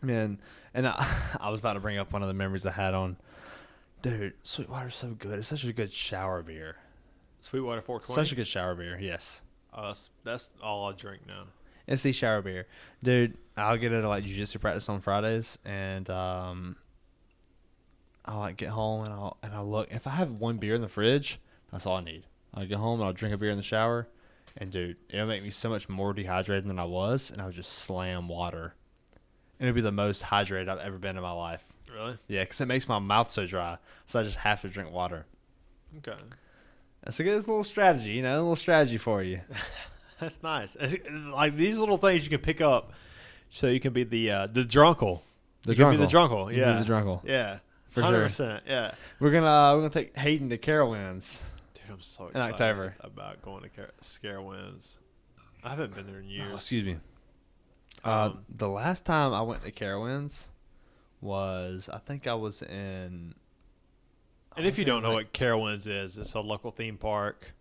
Man, and I was about to bring up one of the memories I had on. Dude, Sweetwater's so good. It's such a good shower beer. Sweetwater 420? Such a good shower beer, yes. That's all I drink now. It's the shower beer. Dude, I'll get it at like jiu-jitsu practice on Fridays, and I'll like get home and I'll look. If I have one beer in the fridge, that's all I need. I'll get home and I'll drink a beer in the shower, and dude, it'll make me so much more dehydrated than I was, and I'll just slam water. And it'll be the most hydrated I've ever been in my life. Really? Yeah, because it makes my mouth so dry, so I just have to drink water. Okay. That's a good little strategy, a little strategy for you. That's nice. Like these little things you can pick up, so you can be the drunkle. The drunkle. The drunkle. Yeah. The drunkle. Yeah. For 100%. sure. Yeah. We're gonna take Hayden to Carowinds. Dude, I'm so in excited October about going to Carowinds. I haven't been there in years. Oh, excuse me. The last time I went to Carowinds was, I think I was in. And if you don't know what Carowinds is, it's a local theme park.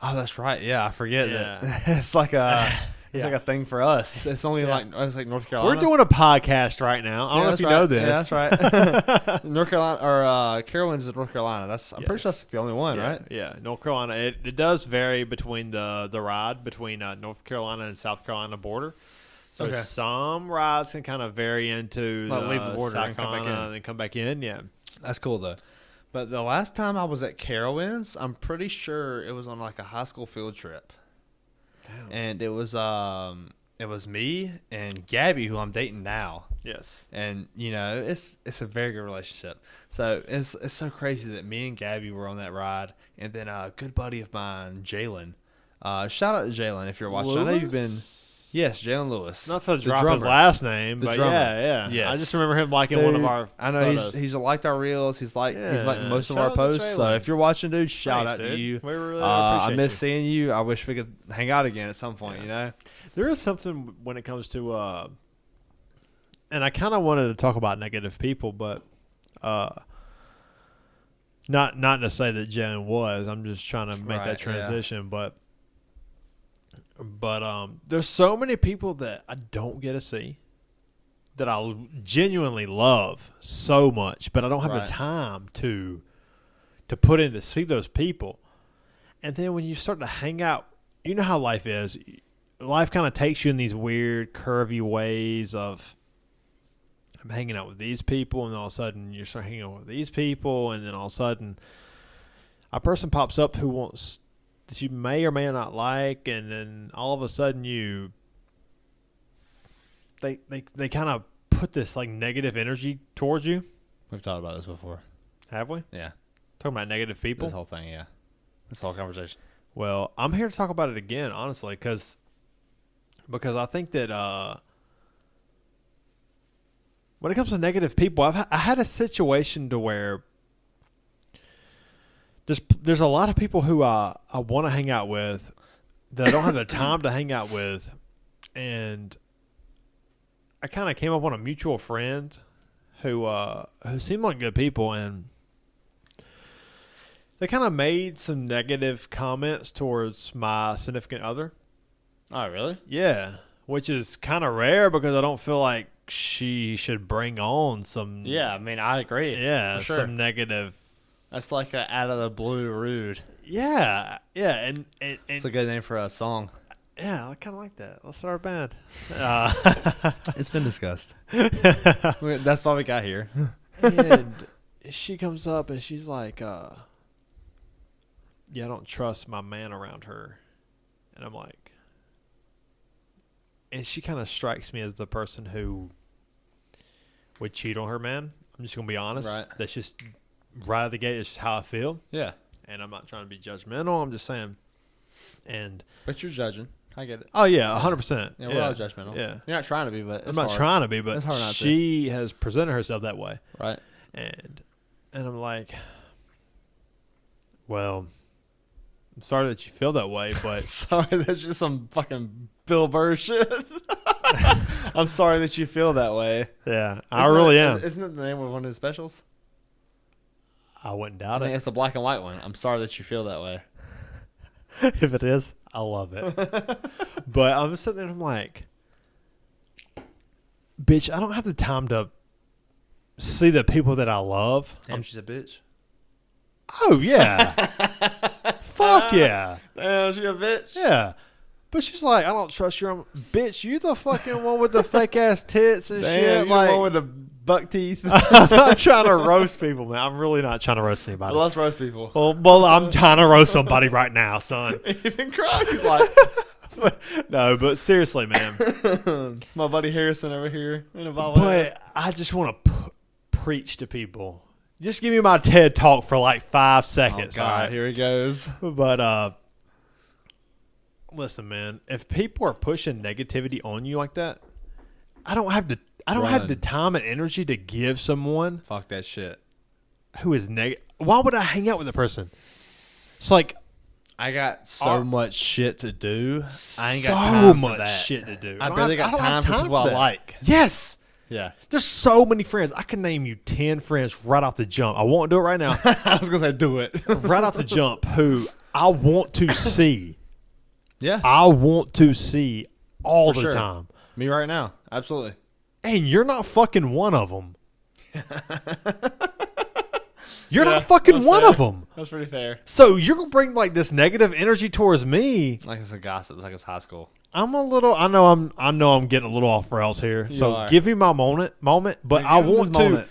Oh, that's right. Yeah, I forget Yeah. that. It's like a like a thing for us. It's only it's like North Carolina. We're doing a podcast right now. I don't know if you know this. Yeah, that's right. North Carolina or Carowinds is North Carolina. I'm pretty sure that's the only one, right? Yeah, North Carolina. It does vary between the ride between North Carolina and South Carolina border. So some rides can kind of vary into leave the border South and come back Carolina in. and then come back in. Yeah, that's cool though. But the last time I was at Carowinds, I'm pretty sure it was on like a high school field trip. Damn. And it was me and Gabby, who I'm dating now. Yes. And it's a very good relationship. So it's so crazy that me and Gabby were on that ride, and then a good buddy of mine, Jalen. Shout out to Jalen if you're watching. Lewis? I know you've been. Yes, Jalen Lewis. Not to drop his last name, but drummer. yeah. Yes. I just remember him liking one of our I know photos. he's liked our reels. He's like most of Shout our out to posts. So Jalen. if you're watching, dude, shout Thanks, out dude. to you. We really I appreciate miss you. seeing you. I wish we could hang out again at some point. There is something when it comes to and I kind of wanted to talk about negative people, but not to say that Jen was. I'm just trying to make that transition, but there's so many people that I don't get to see that I genuinely love so much, but I don't have the time to put in to see those people. And then when you start to hang out, you know how life is. Life kind of takes you in these weird, curvy ways of I'm hanging out with these people, and then all of a sudden you start hanging out with these people, and then all of a sudden a person pops up who wants that you may or may not like, and then all of a sudden they kind of put this like negative energy towards you. We've talked about this before. Have we? Yeah. Talking about negative people? This whole thing, yeah. This whole conversation. Well, I'm here to talk about it again, honestly, because I think that when it comes to negative people, I had a situation to where there's a lot of people who I want to hang out with that I don't have the time to hang out with, and I kind of came up on a mutual friend who seemed like good people, and they kind of made some negative comments towards my significant other. Oh, really? Yeah, which is kind of rare because I don't feel like she should bring on some. Yeah, I mean, I agree. Yeah, for sure. Some negative. That's like a out of the blue rude. Yeah, and it's a good name for a song. Yeah, I kind of like that. Let's start a band. It's been discussed. That's why we got here. And she comes up and she's like, yeah, I don't trust my man around her. And I'm like, and she kind of strikes me as the person who would cheat on her man. I'm just going to be honest. Right. That's just right out of the gate. It's just how I feel. Yeah. And I'm not trying to be judgmental. I'm just saying. But you're judging. I get it. Oh, yeah, 100%. Yeah, we're all judgmental. Yeah. You're not trying to be, but I'm not trying to be, but it's hard not she has presented herself that way. Right. And I'm like, well, I'm sorry that you feel that way, but sorry, that's just some fucking Bill Burr shit. I'm sorry that you feel that way. Yeah, I really am. Isn't it the name of one of his specials? I wouldn't doubt it. it. It's the black and white one. I'm sorry that you feel that way. If it is, I love it. But I'm sitting there and I'm like, bitch, I don't have the time to see the people that I love. Damn, she's a bitch. Oh, yeah. Fuck yeah. Damn, she's a bitch. Yeah. But she's like, I don't trust you. Bitch, you the fucking one with the fake ass tits and shit. You like, the one with the buck teeth. I'm not trying to roast people, man. I'm really not trying to roast anybody. Well, let's roast people. Well, I'm trying to roast somebody right now, son. Even Crock's like, no, but seriously, man. My buddy Harrison over here. But I just want to preach to people. Just give me my TED talk for like 5 seconds. Oh, God, all right? here he goes. But listen, man. If people are pushing negativity on you like that, I don't have the time and energy to give someone. Fuck that shit. Who is negative? Why would I hang out with a person? It's like I got so much shit to do. I ain't got so time for much that. shit to do. I barely got time for people I like. Yes. Yeah. There's so many friends. I can name you 10 friends right off the jump. I won't do it right now. I was going to say do it. Right off the jump who I want to see. Yeah. I want to see all the time. Me right now. Absolutely. And you're not fucking one of them. You're not fucking one of them. That's pretty fair. So you're going to bring like this negative energy towards me. Like it's a gossip. Like it's high school. I know I'm getting a little off rails here. So give me my moment, but I want to.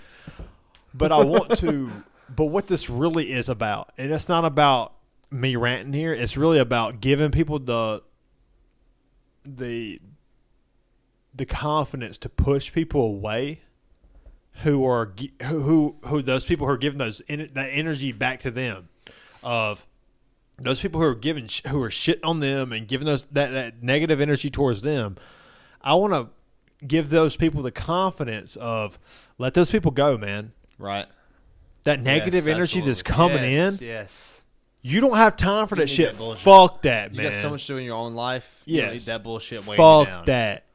But I want to. But what this really is about, and it's not about me ranting here. It's really about giving people the confidence to push people away, who those people who are giving that energy back to them, of those people who are shitting on them and giving that negative energy towards them. I want to give those people the confidence of let those people go, man. Right. That negative energy that's coming in. Yes. You don't have time for that shit. That Fuck that, man. You got so much to do in your own life. You don't need that bullshit weighing you down. Fuck that.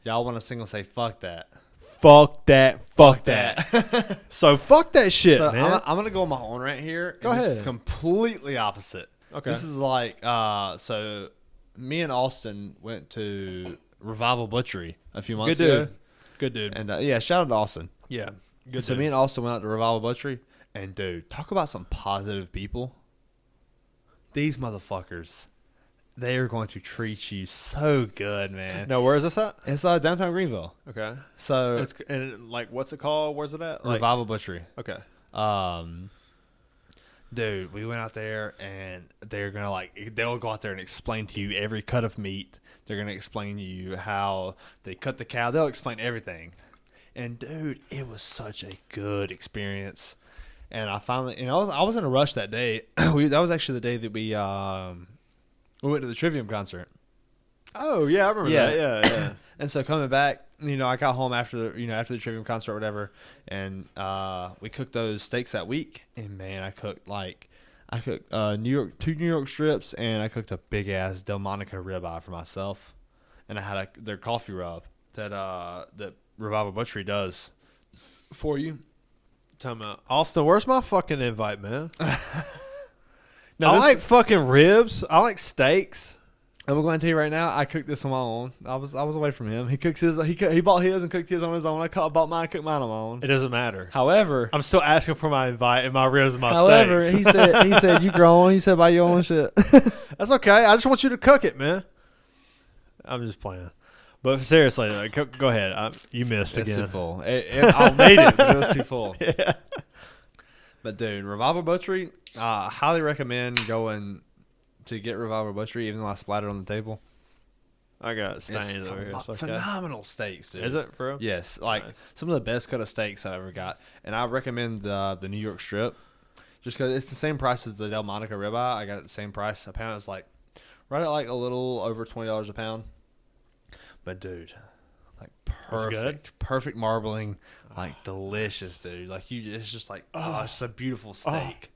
Y'all want to single say fuck that. Fuck that. Fuck that. So fuck that shit, man. I'm going to go on my own rant here. Go ahead. This is completely opposite. Okay. This is like, so me and Austin went to Revival Butchery a few months ago. Good dude. And yeah, shout out to Austin. Yeah. Good so dude. Me and Austin went out to Revival Butchery. And dude, talk about some positive people. These motherfuckers, they are going to treat you so good, man. Now, where is this at? It's downtown Greenville. Okay. So and like, what's it called? Where's it at? Revival Butchery. Okay. Dude, we went out there and they're gonna they'll go out there and explain to you every cut of meat. They're gonna explain to you how they cut the cow. They'll explain everything. And dude, it was such a good experience. And I finally, I was in a rush that day. That was actually the day that we went to the Trivium concert. Oh yeah, I remember that. Yeah. And so coming back, I got home after the Trivium concert or whatever, and we cooked those steaks that week. And man, I cooked two New York strips, and I cooked a big ass Delmonico ribeye for myself, and I had their coffee rub that Revival Butchery does for you. Austin, where's my fucking invite, man? I like fucking ribs. I like steaks. I'm going to tell you right now, I cooked this on my own. I was away from him. He cooks his. He bought his and cooked his on his own. I bought mine, cooked mine on my own. It doesn't matter. However, I'm still asking for my invite and my ribs and my steaks. However, he said you grown. He said buy your own shit. That's okay. I just want you to cook it, man. I'm just playing. But seriously, go ahead. You missed again. It's too full. I made it, but it was too full. Yeah. But dude, Revival Butchery, highly recommend going to get Revival Butchery, even though I splattered on the table. I got stains over here. Okay. Phenomenal steaks, dude. Is it, for real? Yes. Nice. Some of the best cut of steaks I ever got. And I recommend the New York strip just because it's the same price as the Delmonico ribeye. I got it the same price. A pound is right at a little over $20 a pound. But dude, perfect marbling, like delicious, dude. Like it's just like it's a beautiful steak.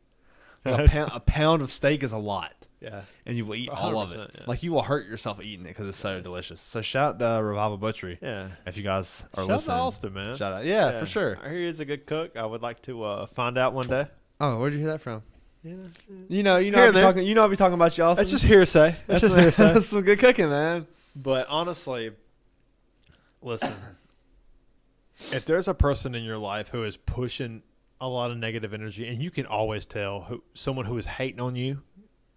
Like a pound of steak is a lot. Yeah, and you will eat all of it. Yeah. Like you will hurt yourself eating it because it's so delicious. So shout out to Revival Butchery. Yeah, if you guys are listening. Shout out to Austin, man. Shout out, yeah, for sure. I hear he's a good cook. I would like to find out one day. Oh, where'd you hear that from? Yeah, you know, I'll be talking about you, Austin. That's just hearsay. That's some good cooking, man. But honestly, listen, if there's a person in your life who is pushing a lot of negative energy, and you can always tell someone who is hating on you,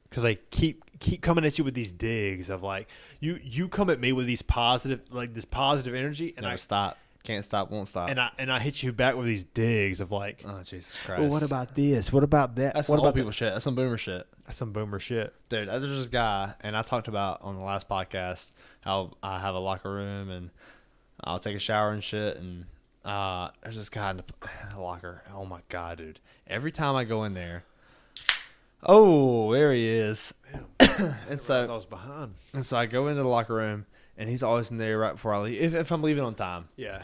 because they keep coming at you with these digs of like you come at me with these positive energy, and I stop, can't stop, won't stop, and I hit you back with these digs of like, oh Jesus Christ, well, what about this? What about that? That's what some about old people shit. That's some boomer shit. That's some boomer shit, dude. There's this guy, and I talked about on the last podcast how I have a locker room and I'll take a shower and shit, and there's this guy in the locker. Oh my god, dude! Every time I go in there. Oh, there he is. and so I was behind. And so I go into the locker room, and he's always in there right before I leave. If I'm leaving on time. Yeah.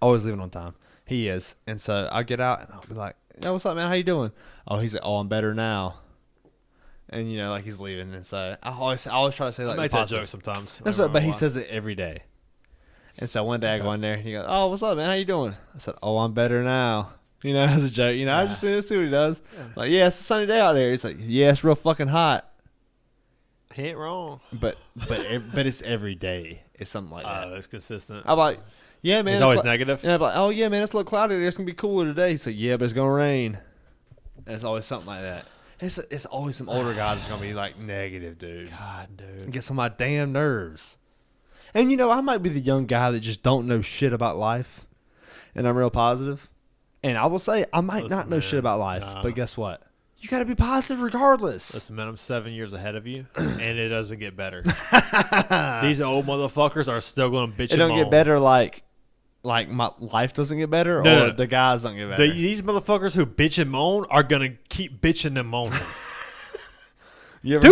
Always leaving on time. He is. And so I get out, and I'll be like, "Yo, what's up, man? How you doing?" Oh, he's like, "Oh, I'm better now." And, like he's leaving. And so I always try to say, like, I make that joke sometimes. But he says it every day. And so one day I go in there, and he goes, "Oh, what's up, man? How you doing?" I said, "Oh, I'm better now." As a joke. I just see what he does. Yeah. Like, yeah, it's a sunny day out there. He's like, yeah, it's real fucking hot. He ain't wrong. But it's every day. It's something like that. Oh, it's consistent. I'm like, yeah, man. He's always negative. And I'm like, oh, yeah, man, it's a little cloudy today. It's going to be cooler today. He's like, yeah, but it's going to rain. And it's always something like that. It's always some older guys that's going to be, like, negative, dude. God, dude. It gets on my damn nerves. And, I might be the young guy that just don't know shit about life. And I'm real positive. And I will say, I might not know shit about life, but guess what? You got to be positive regardless. Listen, man, I'm 7 years ahead of you, and it doesn't get better. These old motherfuckers are still going to bitch and moan. It don't get better like my life doesn't get better, or the guys don't get better? These motherfuckers who bitch and moan are going to keep bitching and moaning.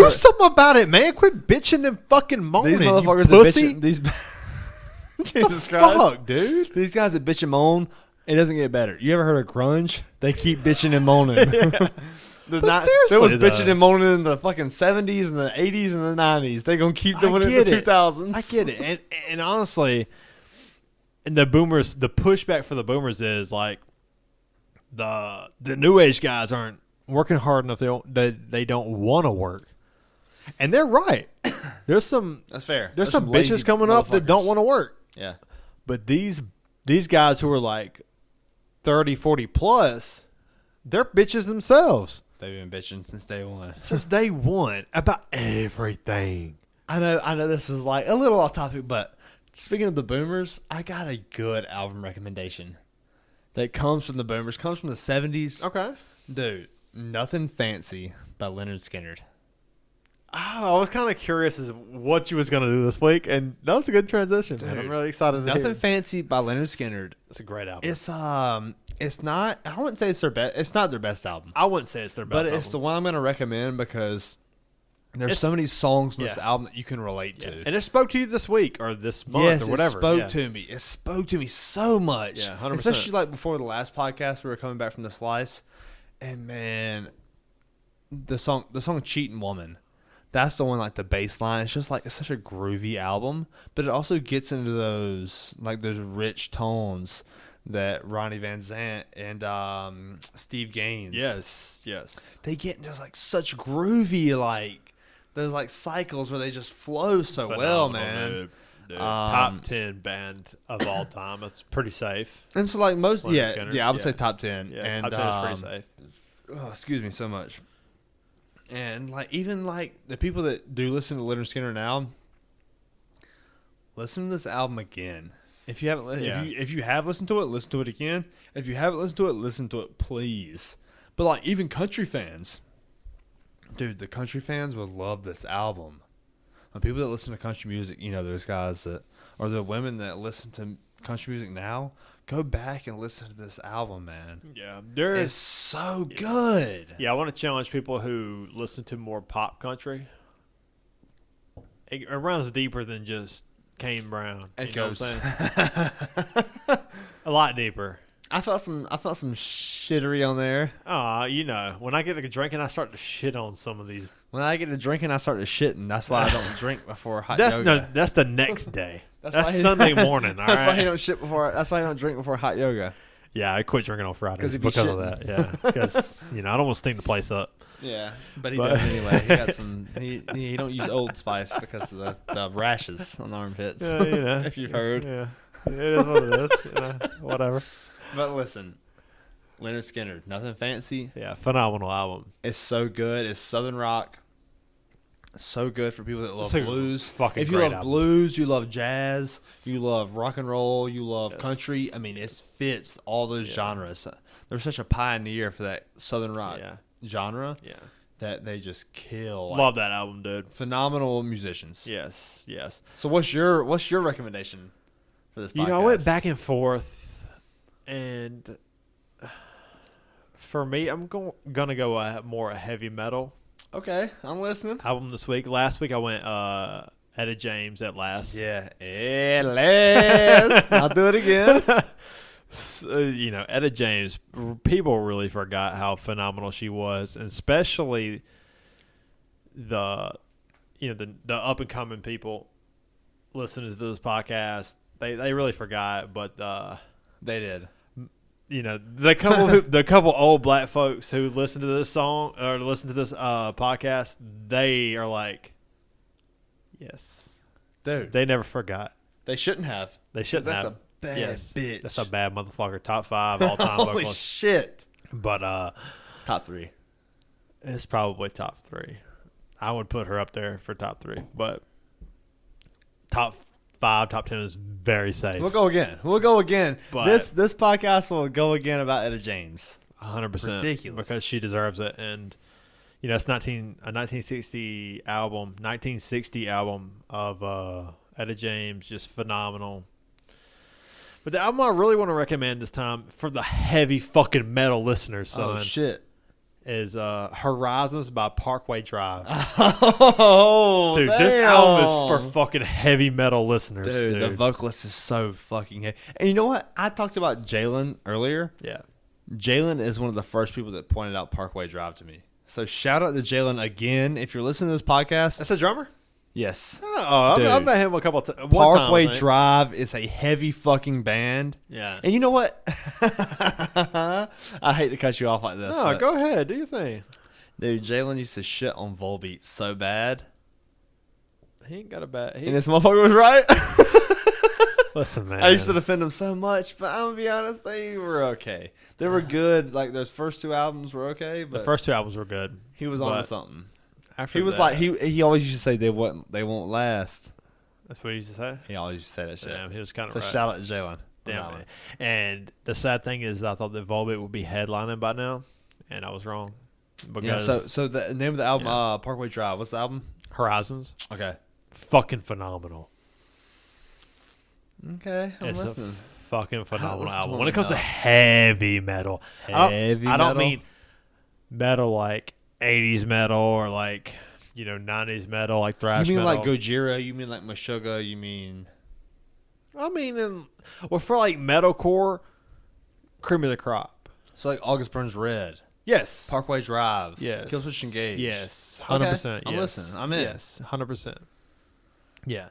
Something about it, man. Quit bitching and fucking moaning. These motherfuckers that bitching. Jesus Christ. Fuck, dude. These guys that bitch and moan. It doesn't get better. You ever heard of grunge? They keep bitching and moaning. Yeah. There was bitching and moaning in the fucking 70s and the 80s and the 90s. They're going to keep doing it in the 2000s. I get it. And honestly, and the boomers, the pushback for the boomers is like the new age guys aren't working hard enough. They don't want to work. And they're right. There's some That's fair. There's some bitches coming up that don't want to work. Yeah. But these guys who are like 30, 40 plus, they're bitches themselves. They've been bitching since day one. Since day one about everything. I know this is like a little off topic, but speaking of the boomers, I got a good album recommendation that comes from the boomers, comes from the 70s. Okay. Dude, Nothing Fancy by Leonard Skinner. I was kind of curious as what you was going to do this week, and that was a good transition. Dude, I'm really excited to hear. Nothing Fancy by Leonard Skinner. It's a great album. It's not, I wouldn't say it's their best. It's not their best album. I wouldn't say it's their best album. But it's the one I'm going to recommend because there's so many songs on this album that you can relate to. And it spoke to you this week or this month or whatever. It spoke to me. It spoke to me so much. Yeah, 100%. Especially like before the last podcast, we were coming back from the Slice. And man, the song Cheatin' Woman. That's the one, like the bass line. It's just like, it's such a groovy album, but it also gets into those rich tones that Ronnie Van Zant and Steve Gaines. Yes. They get into like such groovy, like those like cycles where they just flow so well, man. Dude. Top 10 band of all time. That's pretty safe. And so like most, I would say top 10. Yeah, and, top 10 is pretty safe. Oh, excuse me so much. And like even like the people that do listen to Leonard Skinner now, listen to this album again. If you haven't, if you have listened to it, listen to it again. If you haven't listened to it, listen to it, please. But like even country fans, dude, the country fans would love this album. The people that listen to country music, those guys that, or the women that listen to country music now, go back and listen to this album, man. Yeah, it's so good. Yeah, I want to challenge people who listen to more pop country. It runs deeper than just Kane Brown. It You know goes. what I'm saying? A lot deeper. I felt some shittery on there. You know, when I get to drinking, I start to shit on some of these. When I get to drinking, I start to shitting. That's why I don't drink before hot That's yoga. no, that's the next day. That's why Sunday morning. All that's right? why he don't shit before. That's why he don't drink before hot yoga. Yeah, I quit drinking on Fridays 'Cause he'd be because of shitting. that. Yeah, because I don't want to stink the place up. Yeah, but he does anyway. He got some. He don't use Old Spice because of the rashes on the armpits. Yeah, you know, if you've heard. Yeah, it is what it is. You know, whatever. But listen, Leonard Skinner, nothing fancy. Yeah, phenomenal album. It's so good. It's Southern rock. So good for people that love It's a blues. fucking if you great love album. blues, you love jazz, you love rock and roll, you love Yes. country. I mean, it fits all those genres. They're such a pioneer for that Southern rock genre Yeah. that they just kill. Love that album, dude. Phenomenal musicians. Yes, yes. So what's your recommendation for this podcast? You know, I went back and forth, and for me, I'm gonna go more heavy metal Okay, I'm listening. album this week. Last week I went Etta James at last. Yeah, last. I'll do it again. So, you know, Etta James, people really forgot how phenomenal she was, and especially the up and coming people listening to this podcast. They really forgot, but They did. you know, the couple old black folks who listen to this song or listen to this podcast, they are like, yes, Dude, they never forgot. they shouldn't have. They shouldn't That's have. a bad Yes, bitch. that's a bad motherfucker. Top 5 all time Holy vocalist. shit. But Top 3. it's probably top 3. I would put her up there for top 3, but top 5, top 10 is very safe. We'll go again. But- This podcast will go again about Etta James. 100%. Ridiculous. Because she deserves it. And, you know, it's a 1960 album of Etta James, just phenomenal. But the album I really want to recommend this time for the heavy fucking metal listeners, son, Oh, shit. is Horizons by Parkway Drive. Oh, Dude, damn. this album is for fucking heavy metal listeners. Dude, the vocalist is so fucking heavy. And you know what? I talked about Jalen earlier. Yeah. Jalen is one of the first people that pointed out Parkway Drive to me. So shout out to Jalen again. If you're listening to this podcast, That's a drummer? yes. Oh, Dude. I've met him a couple times. Parkway Drive is a heavy fucking band. Yeah. And you know what? I hate to cut you off like this. No, but, go ahead. Do your thing. dude, Jalen used to shit on Volbeat so bad. He ain't got a bad. And this motherfucker was right. Listen, man. I used to defend them so much, but I'm going to be honest, they were okay. They were good. Like, those first 2 albums were okay, but The first 2 albums were good. he was on to something. After He was that, like, he always used to say they won't last. That's what he used to say. He always used to say that shit. Damn, he was kind of So right. shout out to Jalen. on that Damn one. it. And the sad thing is, I thought that Volbeat would be headlining by now, and I was wrong. Because Yeah, so the name of the album, Yeah. Parkway Drive, what's the album? Horizons, Okay. fucking phenomenal. Okay, I'm It's listening. a fucking phenomenal listen to album. him When it comes to enough. heavy metal, Heavy I don't metal? mean metal like 80s metal or like 90s metal like thrash You mean metal. like Gojira? You mean like Meshuggah? You mean... I mean, for like metalcore, cream of the crop. So like August Burns Red, Yes. Parkway Drive, Yes. Killswitch Engage. Yes. Okay, 100%. I'm yes. listening. I'm in. Yes. 100%. Yeah.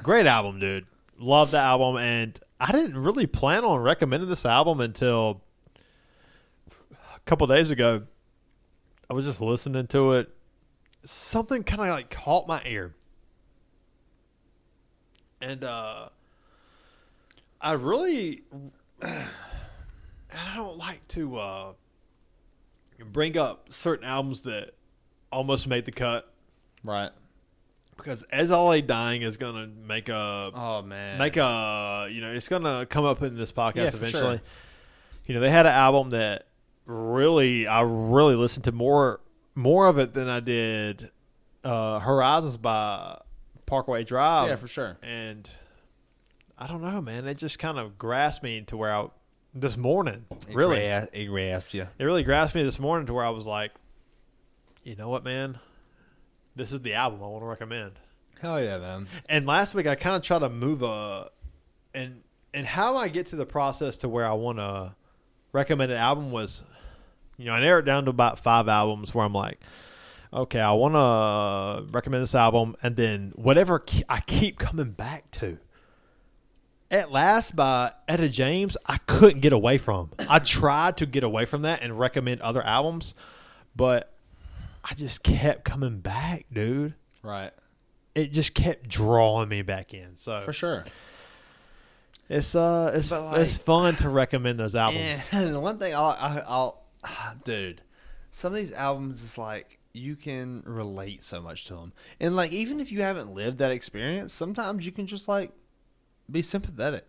Great album, dude. Love the album. And I didn't really plan on recommending this album until a couple days ago. I was just listening to it. Something kind of like caught my ear. And I really... I don't like to bring up certain albums that almost made the cut, Right. because As I Lay Dying is gonna make a it's gonna come up in this podcast Yeah, for eventually. sure. They had an album that I really listened to more of it than I did Horizons by Parkway Drive. Yeah, for sure. And I don't know, man. It just kind of grasped me to where this morning, really. It grasped you. It really grasped me this morning to where I was like, you know what, man? This is the album I want to recommend. Hell yeah, man. And last week I kind of tried to move and how I get to the process to where I want to recommend an album was, I narrowed it down to about 5 albums where I'm like, okay, I want to recommend this album, and then whatever I keep coming back to. At Last by Etta James, I couldn't get away from. I tried to get away from that and recommend other albums, but I just kept coming back, dude. Right. It just kept drawing me back in. So for sure, it's fun to recommend those albums. And one thing I'll dude, some of these albums is like you can relate so much to them, and like even if you haven't lived that experience, sometimes you can just like be sympathetic.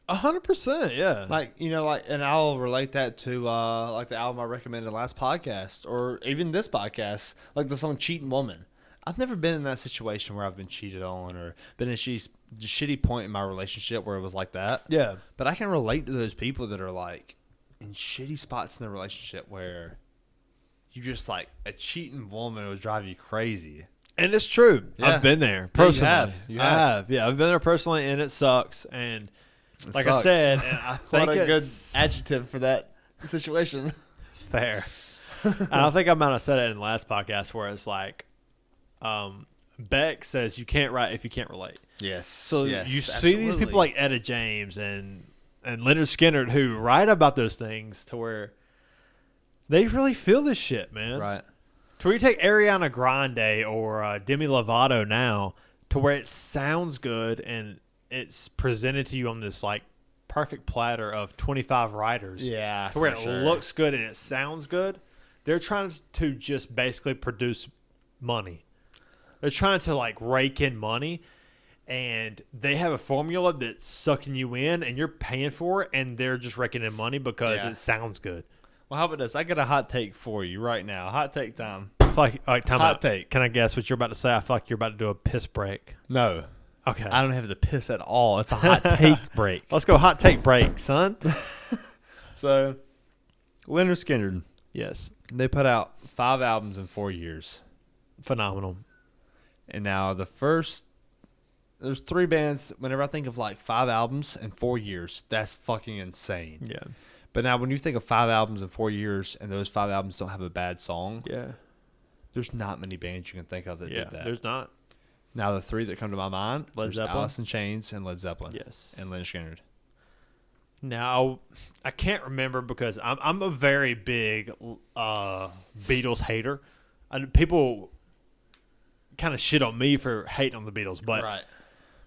100%, yeah. Like and I'll relate that to like the album I recommended last podcast, or even this podcast, like the song "Cheating Woman." I've never been in that situation where I've been cheated on or been in a shitty point in my relationship where it was like that. Yeah. But I can relate to those people that are like in shitty spots in their relationship where you just like a cheating woman would drive you crazy. And it's true. Yeah. I've been there personally. Yeah, you have. I have. Yeah, I've been there personally, and it sucks. And it like sucks. I said, and I think what a good adjective for that situation. Fair. And I think I might have said it in the last podcast where it's like, Beck says you can't write if you can't relate. Yes. So yes, you absolutely. see these people like Etta James and Leonard Skinner who write about those things to where they really feel this shit, man. Right. To where you take Ariana Grande or Demi Lovato now to where it sounds good and it's presented to you on this like perfect platter of 25 writers. Yeah. To where it looks good and it sounds good. They're trying to just basically produce money. They're trying to like rake in money, and they have a formula that's sucking you in, and you're paying for it, and they're just raking in money because it sounds good. Well, how about this? I got a hot take for you right now. Hot take time. I feel like time hot out. Take. Can I guess what you're about to say? I feel like you're about to do a piss break. No. Okay. I don't have to piss at all. It's a hot take break. Let's go hot take break, son. So, Leonard Skinner. Yes. They put out 5 albums in 4 years. Phenomenal. And now there's 3 bands. Whenever I think of like 5 albums in 4 years, that's fucking insane. Yeah. But now when you think of 5 albums in 4 years and those 5 albums don't have a bad song, there's not many bands you can think of that did that. There's not. Now the 3 that come to my mind, Led Zeppelin, Alice in Chains, and Led Zeppelin. Yes. And Leonard Skinner. Now, I can't remember because I'm a very big Beatles hater. People kind of shit on me for hating on the Beatles, but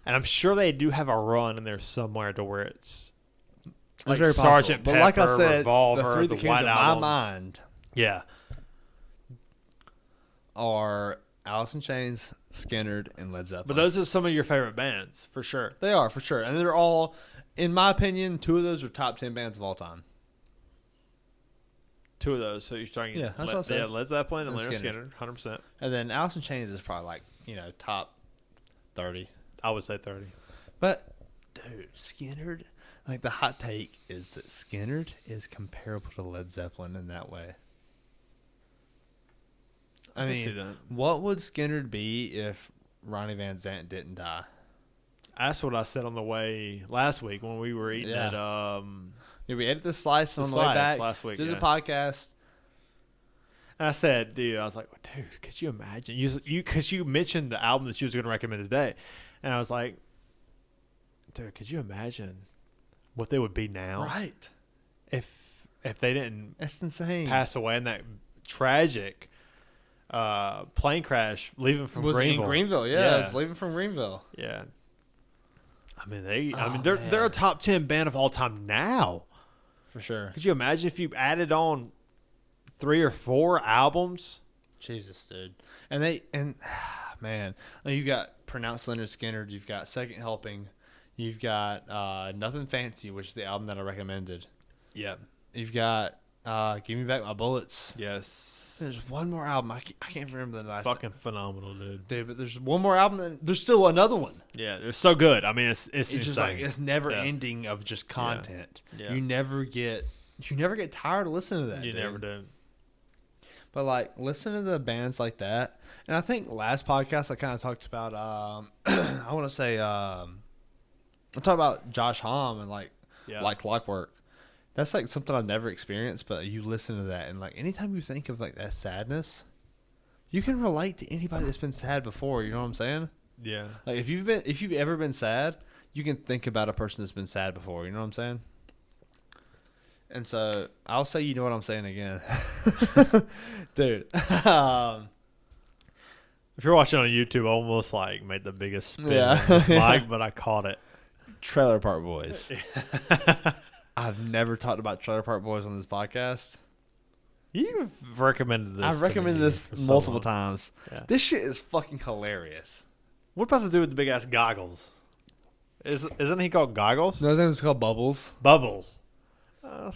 and I'm sure they do have a run in there somewhere to where it's like very Sergeant possible. Pepper, But like I said, Revolver, the 3 that came White to Album. my mind are Alice in Chains, Skinner, and Led Zeppelin. But those are some of your favorite bands, for sure. They are, for sure. And they're all, in my opinion, 2 of those are top 10 bands of all time. 2 of those. So you're starting that's what I said. Yeah, Led Zeppelin and Leonard Skinner. Skinner, 100%. And then Alice in Chains is probably like, top 30. I would say 30. But, dude, Skinner, like the hot take is that Skinner is comparable to Led Zeppelin in that way. I mean, what would Skinner be if Ronnie Van Zant didn't die? That's what I said on the way last week when we were eating at we ate the slice on the way back last week. Did the podcast. And I said, dude, I was like, dude, could you imagine? Because you mentioned the album that you was going to recommend today. And I was like, dude, could you imagine what they would be now? Right. If they didn't That's insane. pass away in that tragic plane crash leaving from Greenville. In Greenville, it was leaving from Greenville. Yeah. I mean, they're a top 10 band of all time now. For sure. Could you imagine if you added on 3 or 4 albums? Jesus, dude. And man, you got Pronounced Leonard Skinner. You've got Second Helping. You've got Nothing Fancy, which is the album that I recommended. Yeah. You've got Give Me Back My Bullets. Yes. There's one more album. I can't remember the last. Fucking phenomenal, dude. Dude, but there's one more album. There's still another one. Yeah, they're so good. I mean, it's just like it's never ending of just content. Yeah. You never get tired of listening to that. You never do. But like listen to the bands like that, and I think last podcast I kind of talked about. I want to say I talked about Josh Homme and like Clockwork. That's like something I've never experienced, but you listen to that and like anytime you think of like that sadness, you can relate to anybody that's been sad before. You know what I'm saying? Yeah. Like if you've ever been sad, you can think about a person that's been sad before. You know what I'm saying? And so I'll say, you know what I'm saying again, dude. If you're watching on YouTube, I almost like made the biggest spin on this mic, but I caught it. Trailer Park Boys. I've never talked about Trailer Park Boys on this podcast. You've recommended this. I've recommended this multiple times. Yeah. This shit is fucking hilarious. What about to do with the big ass goggles? Isn't he called Goggles? No, his name is called Bubbles. Bubbles.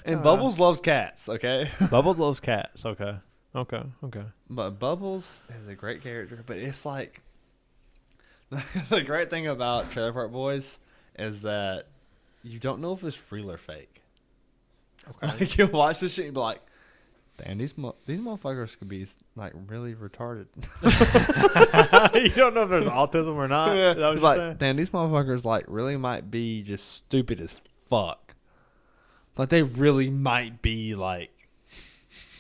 And Bubbles loves cats, okay? Bubbles loves cats, okay. But Bubbles is a great character, but it's like the great thing about Trailer Park Boys is that you don't know if it's real or fake. Okay. Like you'll watch this shit and be like, damn, these motherfuckers could be like really retarded. You don't know if there's autism or not? Yeah. Is that what you're like, saying? damn, these motherfuckers like really might be just stupid as fuck. Like they really might be like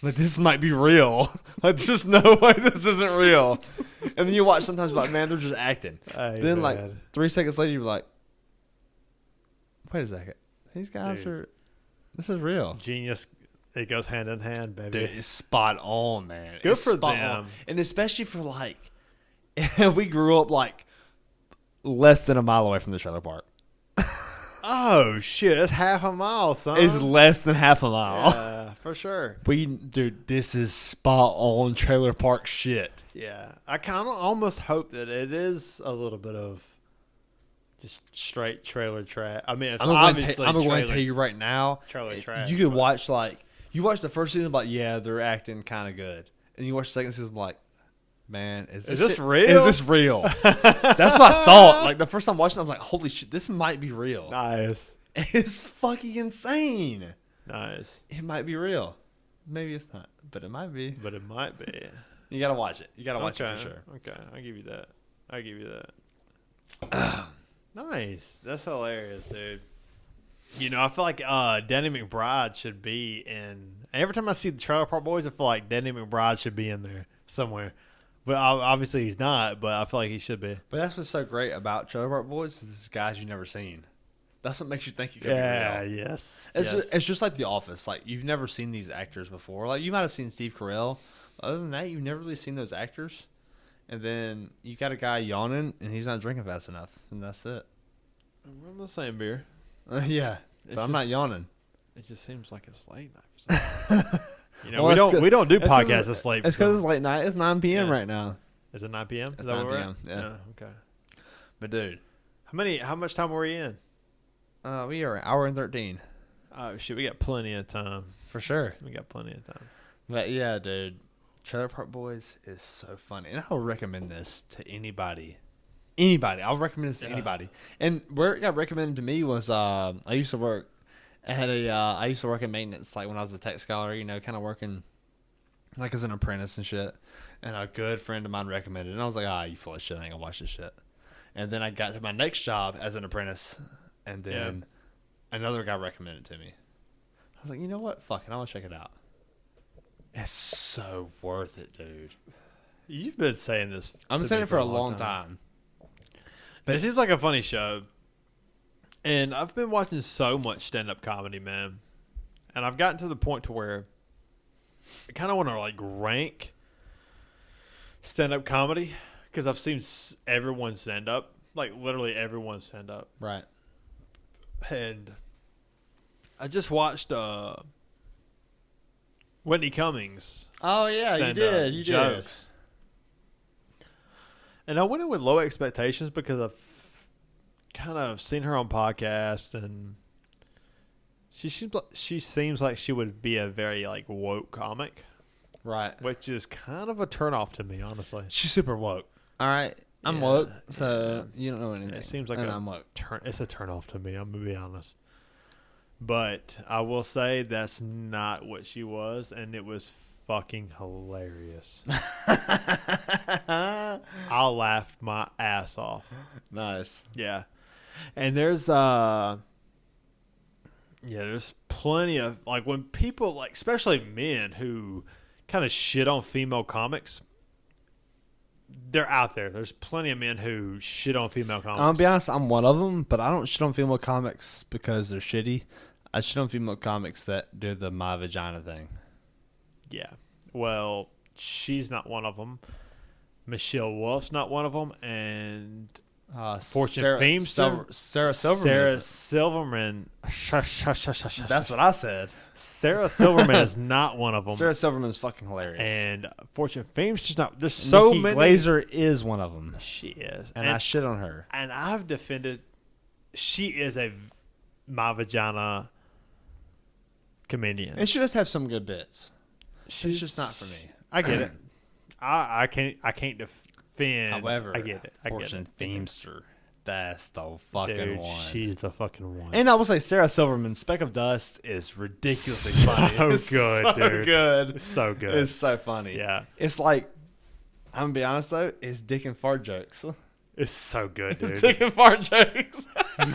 this might be real. Like there's no way this isn't real. And then you watch sometimes like, man, they're just acting. Hey, then man. like 3 seconds later you're like, wait a second. These guys this is real. Genius. It goes hand in hand, baby. Dude, it's spot on, man. Good it's for spot them. on. And especially for like we grew up like less than a mile away from the trailer park. Oh shit, that's half a mile, son. It's less than half a mile. Yeah, for sure. Dude, this is spot on trailer park shit. Yeah, I kind of almost hope that it is a little bit of just straight trailer trash. I mean, it's obviously I'm going to tell you right now. Trailer trash. You could watch you watch the first season, like they're acting kind of good, and you watch the second season, like, man, is this real? Is this real? That's what I thought. Like the first time watching, I was like, holy shit, this might be real. Nice. It's fucking insane. Nice. It might be real. Maybe it's not, but it might be. But it might be. You gotta watch it. You gotta watch it for sure. Okay, I'll give you that. Nice. That's hilarious, dude. You know, I feel like Danny McBride should be in. Every time I see the Trailer Park Boys, I feel like Danny McBride should be in there somewhere. But obviously he's not, but I feel like he should be. But that's what's so great about Trailer Park Boys is these guys you've never seen. That's what makes you think you could be real. Yes. It's just like The Office. Like, you've never seen these actors before. Like, you might have seen Steve Carell. Other than that, you've never really seen those actors. And then you got a guy yawning, and he's not drinking fast enough. And that's it. We're on the same beer. Yeah. But I'm not yawning. It just seems like it's late night for some reason. You know, Well, we don't do podcasts this late. It's because it's late night. It's 9 p.m. right now. Is it 9 p.m.? It's Is that 9 where we're p.m., at? yeah. Okay. But, dude. How much time were we in? We are an hour and 13. Oh, shit. We got plenty of time. For sure. We got plenty of time. But, yeah, dude. Trailer Park Boys is so funny. And I'll recommend this to anybody. I'll recommend this to anybody. And where it got recommended to me was I used to work in maintenance, like when I was a tech scholar, you know, kind of working like as an apprentice and shit. And a good friend of mine recommended it. And I was like, you full of shit. I ain't gonna watch this shit. And then I got to my next job as an apprentice. And then another guy recommended it to me. I was like, you know what? Fuck it. I want to check it out. It's so worth it, dude. You've been saying this. I've been saying it for a long time. But it seems like a funny show. And I've been watching so much stand-up comedy, man. And I've gotten to the point to where I kind of want to like rank stand-up comedy because I've seen everyone stand up, like literally everyone stand up. Right. And I just watched Whitney Cummings. Oh yeah, you did. You jokes. Did. And I went in with low expectations because I've kind of seen her on podcasts, and she seems like she would be a very like woke comic, right? Which is kind of a turnoff to me, honestly. She's super woke. All right, I'm woke, so you don't know anything. It seems like I'm woke. It's a turnoff to me. I'm gonna be honest, but I will say that's not what she was, and it was fucking hilarious. I laughed my ass off. Nice. Yeah. And there's plenty of, like, when people, like, especially men who kind of shit on female comics, they're out there. There's plenty of men who shit on female comics. I'll be honest, I'm one of them, but I don't shit on female comics because they're shitty. I shit on female comics that do the my vagina thing. Yeah. Well, she's not one of them. Michelle Wolf's not one of them. And Fortune Feimster. Sarah Silverman. Sarah Silverman. That's what I said. Sarah Silverman is not one of them. Sarah Silverman is fucking hilarious. And Fortune Feimster's not. There's so Nikki many. Glaser is one of them. She is. And I shit on her. And I've defended. She is a my vagina comedian. And she does have some good bits. She's just not for me. I get it. I can't defend. However, I get it. Fortune Feimster, that's the fucking Dude, one. She's the fucking one. And I will say Sarah Silverman, Speck of Dust is ridiculously funny. It's good, dude. Good. It's so good. It's so funny. Yeah. It's like, I'm gonna be honest though, it's dick and fart jokes. It's so good, dude. It's dick and fart jokes.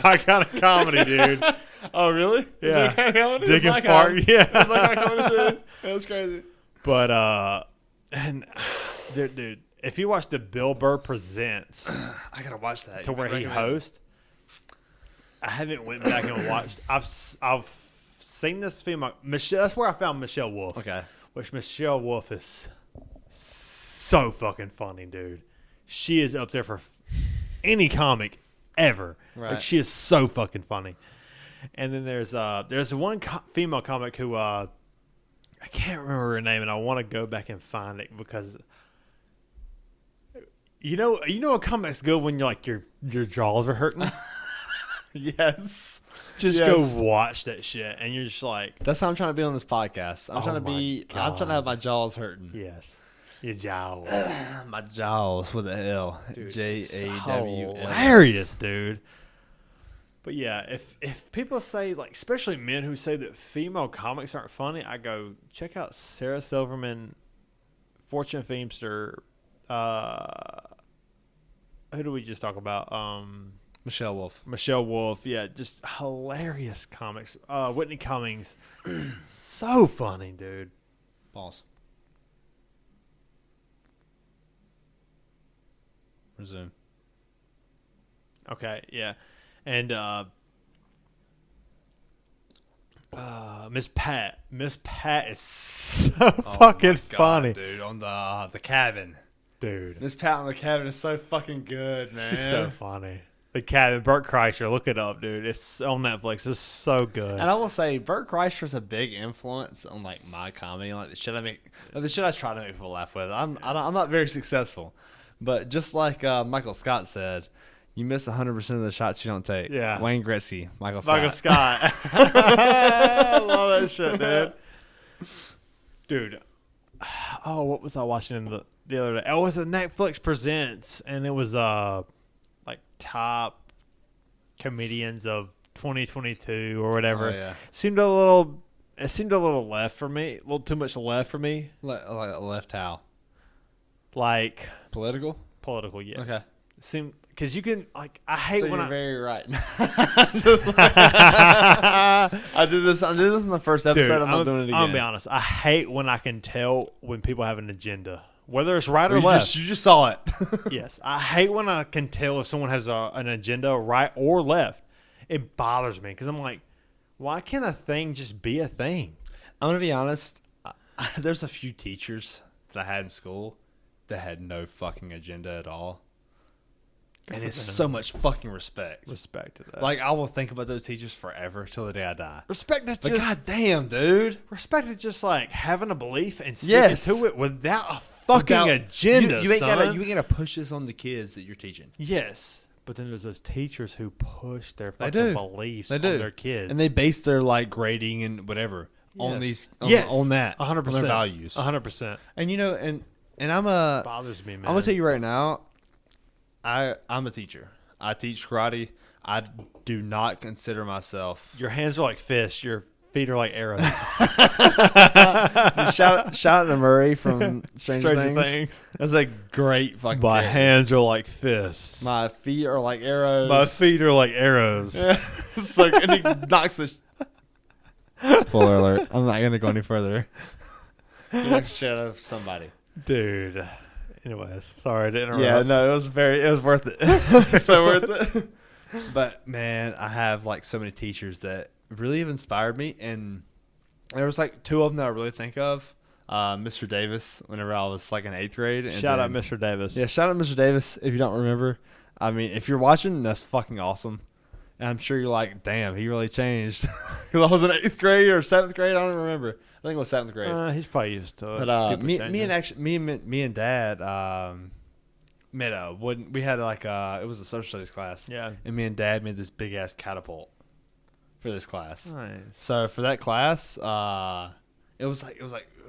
My kind of comedy, dude. Oh, really? Yeah. Is it kind of comedy? Dick and fart, yeah. That's my kind of comedy too. That's crazy. But, and, dude, if you watch the Bill Burr Presents, I gotta watch that. to where he hosts, I haven't went back and watched. I've seen this female Michelle. That's where I found Michelle Wolf. Okay. Which Michelle Wolf is so fucking funny, dude. She is up there for any comic ever. Right. Like, she is so fucking funny. And then there's one female comic who I can't remember her name, and I want to go back and find it because you know a comic's good when you're like your jaws are hurting. Yes. Just go watch that shit, and you're just like, that's how I'm trying to be on this podcast. I'm trying to have my jaws hurting. yes, your jaws. My jaws with a L. JAWS. Hilarious, dude. But yeah, if people say, like, especially men who say that female comics aren't funny, I go check out Sarah Silverman, Fortune Feimster. Who do we just talk about? Michelle Wolf. Michelle Wolf. Yeah, just hilarious comics. Whitney Cummings, so funny, dude. Pause. Resume. Okay, yeah. And Miss Pat is so fucking funny, dude. On the cabin, dude. Miss Pat on the cabin is so fucking good, man. She's so funny. The Cabin, Bert Kreischer, look it up, dude. It's on Netflix. It's so good. And I will say, Bert Kreischer's a big influence on like my comedy, like the shit I make, like the shit I try to make people laugh with. I'm not very successful, but just like Michael Scott said, you miss 100% of the shots you don't take. Yeah. Wayne Gretzky, Michael Scott. I love that shit, dude. Dude, oh, what was I watching in the other day? Oh, it was a Netflix Presents, and it was like top comedians of 2022 or whatever. Oh, yeah. It seemed a little left for me, a little too much left for me. Like left how? Like Political, yes. Okay. Seemed because you can, like, I hate so when you're I very right. I did this in the first episode. Dude, I'm not doing it again. I'm gonna be honest. I hate when I can tell when people have an agenda, whether it's right or left. You just saw it. Yes, I hate when I can tell if someone has an agenda, right or left. It bothers me because I'm like, why can't a thing just be a thing? I'm gonna be honest. There's a few teachers that I had in school that had no fucking agenda at all. And it's so much fucking respect. Respect to that. Like, I will think about those teachers forever till the day I die. Respect is But just, goddamn, dude. respect is just like having a belief and sticking to it without a fucking agenda. You ain't son. gotta push this on the kids that you're teaching. Yes, but then there's those teachers who push their They fucking do. beliefs They on do. their kids, And they base their like grading and whatever on Yes. these Yes. on that 100%. on their values. 100%. And you know, and I'm a Bothers me, man. I'm gonna tell you right now, I'm a teacher. I teach karate. I do not consider myself. Your hands are like fists. Your feet are like arrows. shout out to Murray from Stranger Stranger Things. Things. That's a great fucking My character. hands are like fists. My feet are like arrows. My feet are like arrows. Yeah. It's like, and he knocks the. Spoiler alert. I'm not going to go any further. He knocks shit out of somebody. Dude. Anyways, sorry to interrupt. Yeah, no, it was worth it. So worth it. But man, I have like so many teachers that really have inspired me, and there was like two of them that I really think of. Mr. Davis, whenever I was like in 8th grade. And shout out Mr. Davis. Yeah, shout out Mr. Davis if you don't remember. I mean, if you're watching, that's fucking awesome. And I'm sure you're like, damn, he really changed. Because I was in 8th grade or 7th grade, I don't even remember. I think it was 7th grade. He's probably used to it. But me and Dad we had like it was a social studies class. Yeah. And me and Dad made this big ass catapult for this class. Nice. So for that class, it was like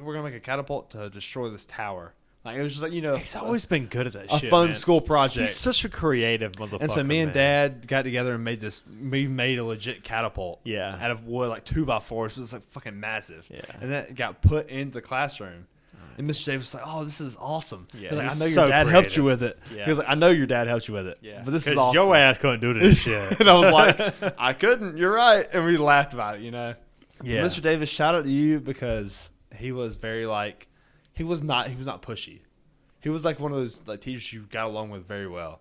we're gonna make a catapult to destroy this tower. Like it was just like he's always been good at that. A shit, fun man. school project. He's such a creative motherfucker. And so me and Dad got together and made this. We made a legit catapult. Yeah. Out of wood, like 2x4. So it was like fucking massive. Yeah. And that got put into the classroom. And Mr. Davis was like, "Oh, this is awesome." Yeah, He was like, I he's know your so dad creative. helped you with it. Yeah. He was like, "I know your dad helped you with it." Yeah. But this is awesome. Your ass couldn't do this shit. And I was like, "I couldn't. You're right." And we laughed about it. Yeah. Mr. Davis, shout out to you because he was very like, he was not pushy. He was like one of those like teachers you got along with very well.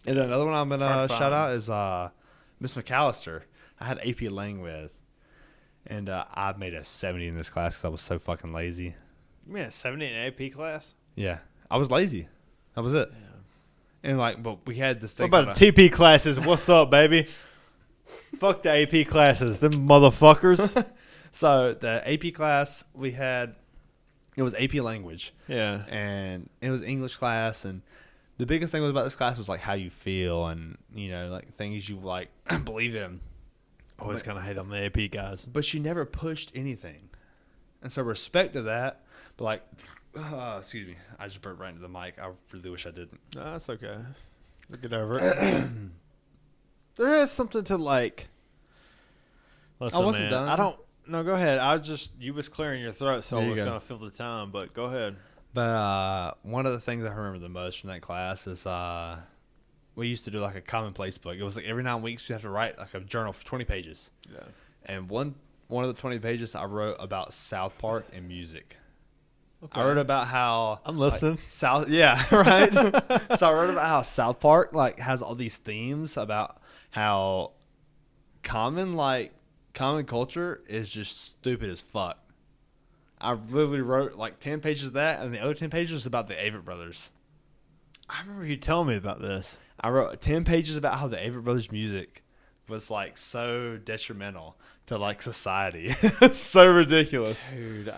And then another one I'm gonna shout out is Miss McAllister. I had AP Lang with, and I made a 70 in this class because I was so fucking lazy. You mean a 70 in AP class? Yeah, I was lazy. That was it. Yeah. And like, but we had this thing. What about the TP classes? What's up, baby? Fuck the AP classes, them motherfuckers. So the AP class we had, it was AP language. Yeah. And it was English class, and the biggest thing about this class was like how you feel and like things you like believe in. Always kind of hate on the AP guys. But she never pushed anything. And so respect to that. But like, excuse me, I just burped right into the mic. I really wish I didn't. No, that's okay. We'll get over it. There is something to like. Listen, I wasn't done. No, go ahead. You was clearing your throat, so I was going to fill the time, but go ahead. But one of the things I remember the most from that class is we used to do like a commonplace book. It was like every 9 weeks you have to write like a journal for 20 pages. Yeah. And one of the 20 pages I wrote about South Park and music. Okay. I wrote about how I'm listening. Right. So I wrote about how South Park like has all these themes about how common culture is just stupid as fuck. I literally wrote like 10 pages of that, and the other 10 pages about the Avett Brothers. I remember you telling me about this. I wrote 10 pages about how the Avett Brothers music was like so detrimental to like society. It's so ridiculous. Dude,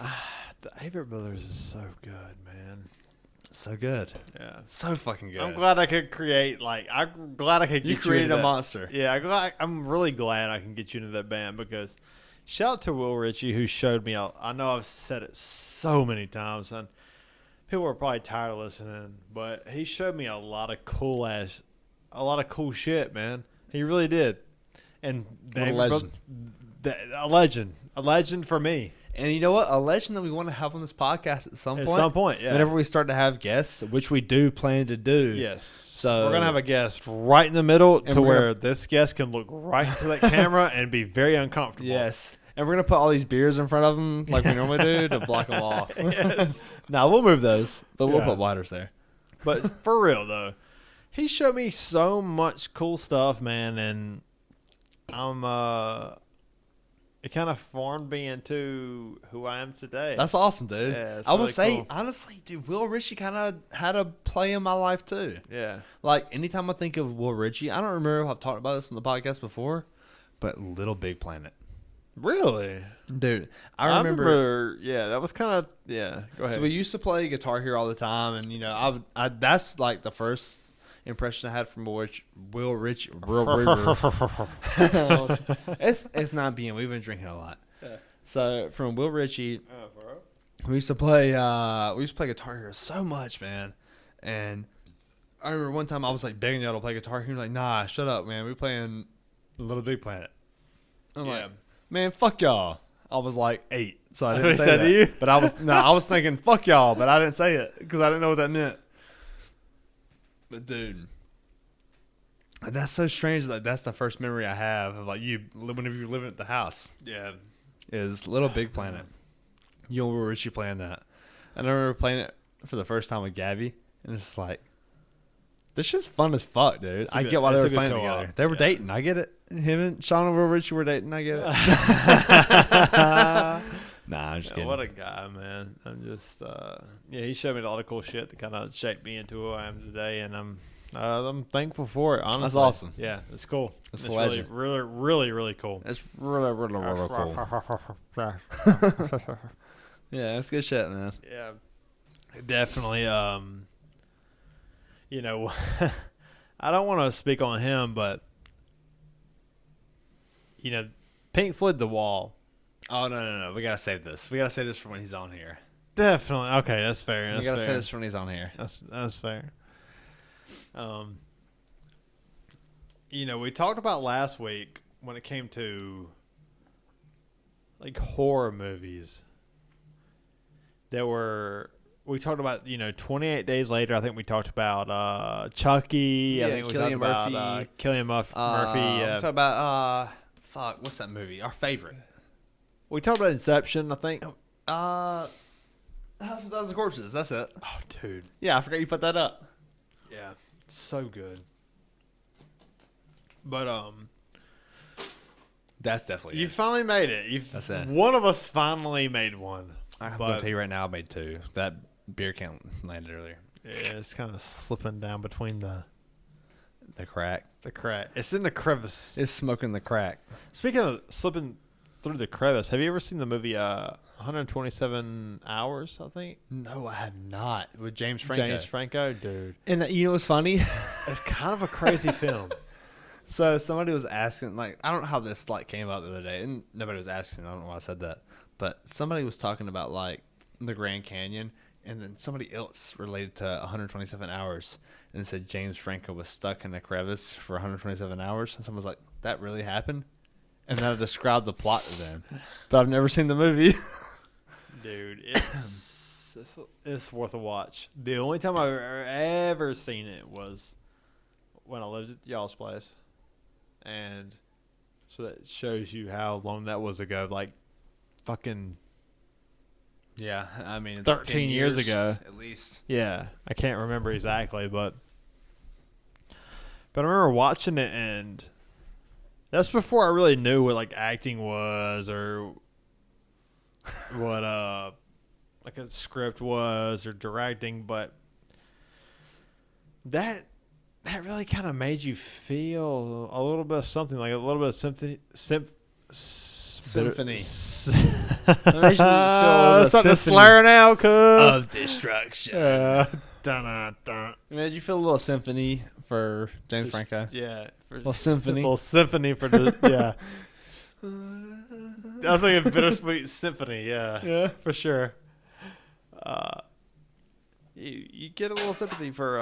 the Avett Brothers is so good, man. So good. Yeah. So fucking good. I'm glad I could create, I'm glad I could get You created into a monster. Yeah, I'm really glad I can get you into that band because shout out to Will Ritchie who showed me, I know I've said it so many times and people are probably tired of listening, but he showed me a lot of cool shit, man. He really did. And What a legend. A legend for me. And you know what? A legend that we want to have on this podcast at some point. At some point, yeah. Whenever we start to have guests, which we do plan to do. Yes. So we're going to have a guest right in the middle to we're where this guest can look right into that camera and be very uncomfortable. Yes. And we're going to put all these beers in front of them like we normally do to block them off. Yes. Now, we'll move those, but we'll Yeah. put lighters there. But for real, though, he showed me so much cool stuff, man, and it kind of formed me into who I am today. That's awesome, dude. Yeah, it's I would really say, cool. honestly, dude, Will Ritchie kind of had a play in my life, too. Yeah. Like, anytime I think of Will Ritchie, I don't remember if I've talked about this on the podcast before, but Little Big Planet. Really? Dude, I remember yeah, that was kind of, yeah, go ahead. So we used to play Guitar Hero all the time, and, I that's like the first impression I had from Will Ritchie. It's not being. We've been drinking a lot. Yeah. So from Will Ritchie, we used to play Guitar Hero so much, man. And I remember one time I was like begging y'all to play Guitar Hero. You're like, nah, shut up, man. We're playing Little Big Planet. I'm like, Man, fuck y'all. I was like 8, so I didn't That's say what he that. said to you? But I was thinking fuck y'all, but I didn't say it because I didn't know what that meant. But dude, that's so strange. Like that's the first memory I have of like you whenever you were living at the house. Yeah. Is Little Big Planet. You and Richie playing that, and I remember playing it for the first time with Gabby, and it's just like, this shit's fun as fuck, dude. I get why they were playing together. They were dating. I get it. Him and Shawn and Richie were dating. I get it. Nah, I'm just kidding. What a guy, man. I'm just, he showed me a lot of cool shit that kind of shaped me into who I am today, and I'm thankful for it, honestly. That's awesome. Yeah, it's cool. It's a pleasure. Really, really, really cool. It's really, really, really cool. Yeah, that's good shit, man. Yeah, definitely. You know, I don't want to speak on him, but, you know, Pink Floyd The Wall. Oh, no. We got to save this. We got to save this for when he's on here. Definitely. Okay, that's fair. We got to save this for when he's on here. That's fair. You know, we talked about last week when it came to, like, horror movies. We talked about, 28 Days Later. I think we talked about Chucky. I think we talked about Cillian Murphy. We talked about, what's that movie? Our favorite. We talked about Inception, I think. House of a Thousand Corpses. That's it. Oh, dude. Yeah, I forgot you put that up. Yeah, it's so good. But that's definitely you finally made it. That's it. One of us finally made one. I'm going to tell you right now, I made 2. That beer can landed earlier. Yeah, it's kind of slipping down between the crack. The crack. It's in the crevice. It's smoking the crack. Speaking of slipping through the crevice, have you ever seen the movie 127 Hours, I think? No, I have not. With James Franco. Dude. And you know what's funny? It's kind of a crazy film. So somebody was asking, like, I don't know how this came out the other day, and nobody was asking. I don't know why I said that, but somebody was talking about like the Grand Canyon, and then somebody else related to 127 Hours, and said James Franco was stuck in a crevice for 127 hours, and someone was like, "That really happened?" And then I described the plot to them, but I've never seen the movie. Dude, it's worth a watch. The only time I've ever seen it was when I lived at y'all's place. And so that shows you how long that was ago. Like, fucking... Yeah, I mean... 13 years ago. At least. Yeah, I can't remember exactly, but... But I remember watching it, and... That's before I really knew what, like, acting was, or... what, like, a script was, or directing, but... That really kind of made you feel a little bit of something, like a little bit of symphony. Symphony. Starting to slur now, cuz. Of destruction. Dun-dun-dun. Made you feel a little symphony for James Franco? Yeah. A little symphony. A little symphony for the, yeah. I was thinking Bittersweet Symphony, yeah. Yeah. For sure. You get a little sympathy for,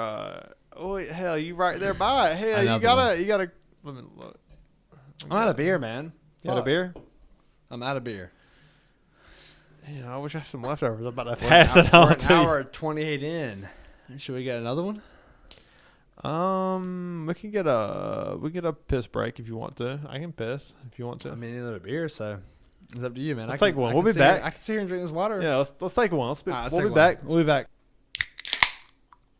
oh, hell, you right there by it. Hell, you gotta, let me look. I'm out of beer, man. You out of beer? I'm out of beer. Yeah, I wish I had some leftovers. I'm about to pass it on to you. We're an hour 28 in. Should we get another one? We can get a piss break if you want to. I can piss if you want to. I mean, another beer, so it's up to you, man. Let's take one. We'll be back. I can sit here and drink this water. Yeah, let's take one. We'll be back. back. We'll be back.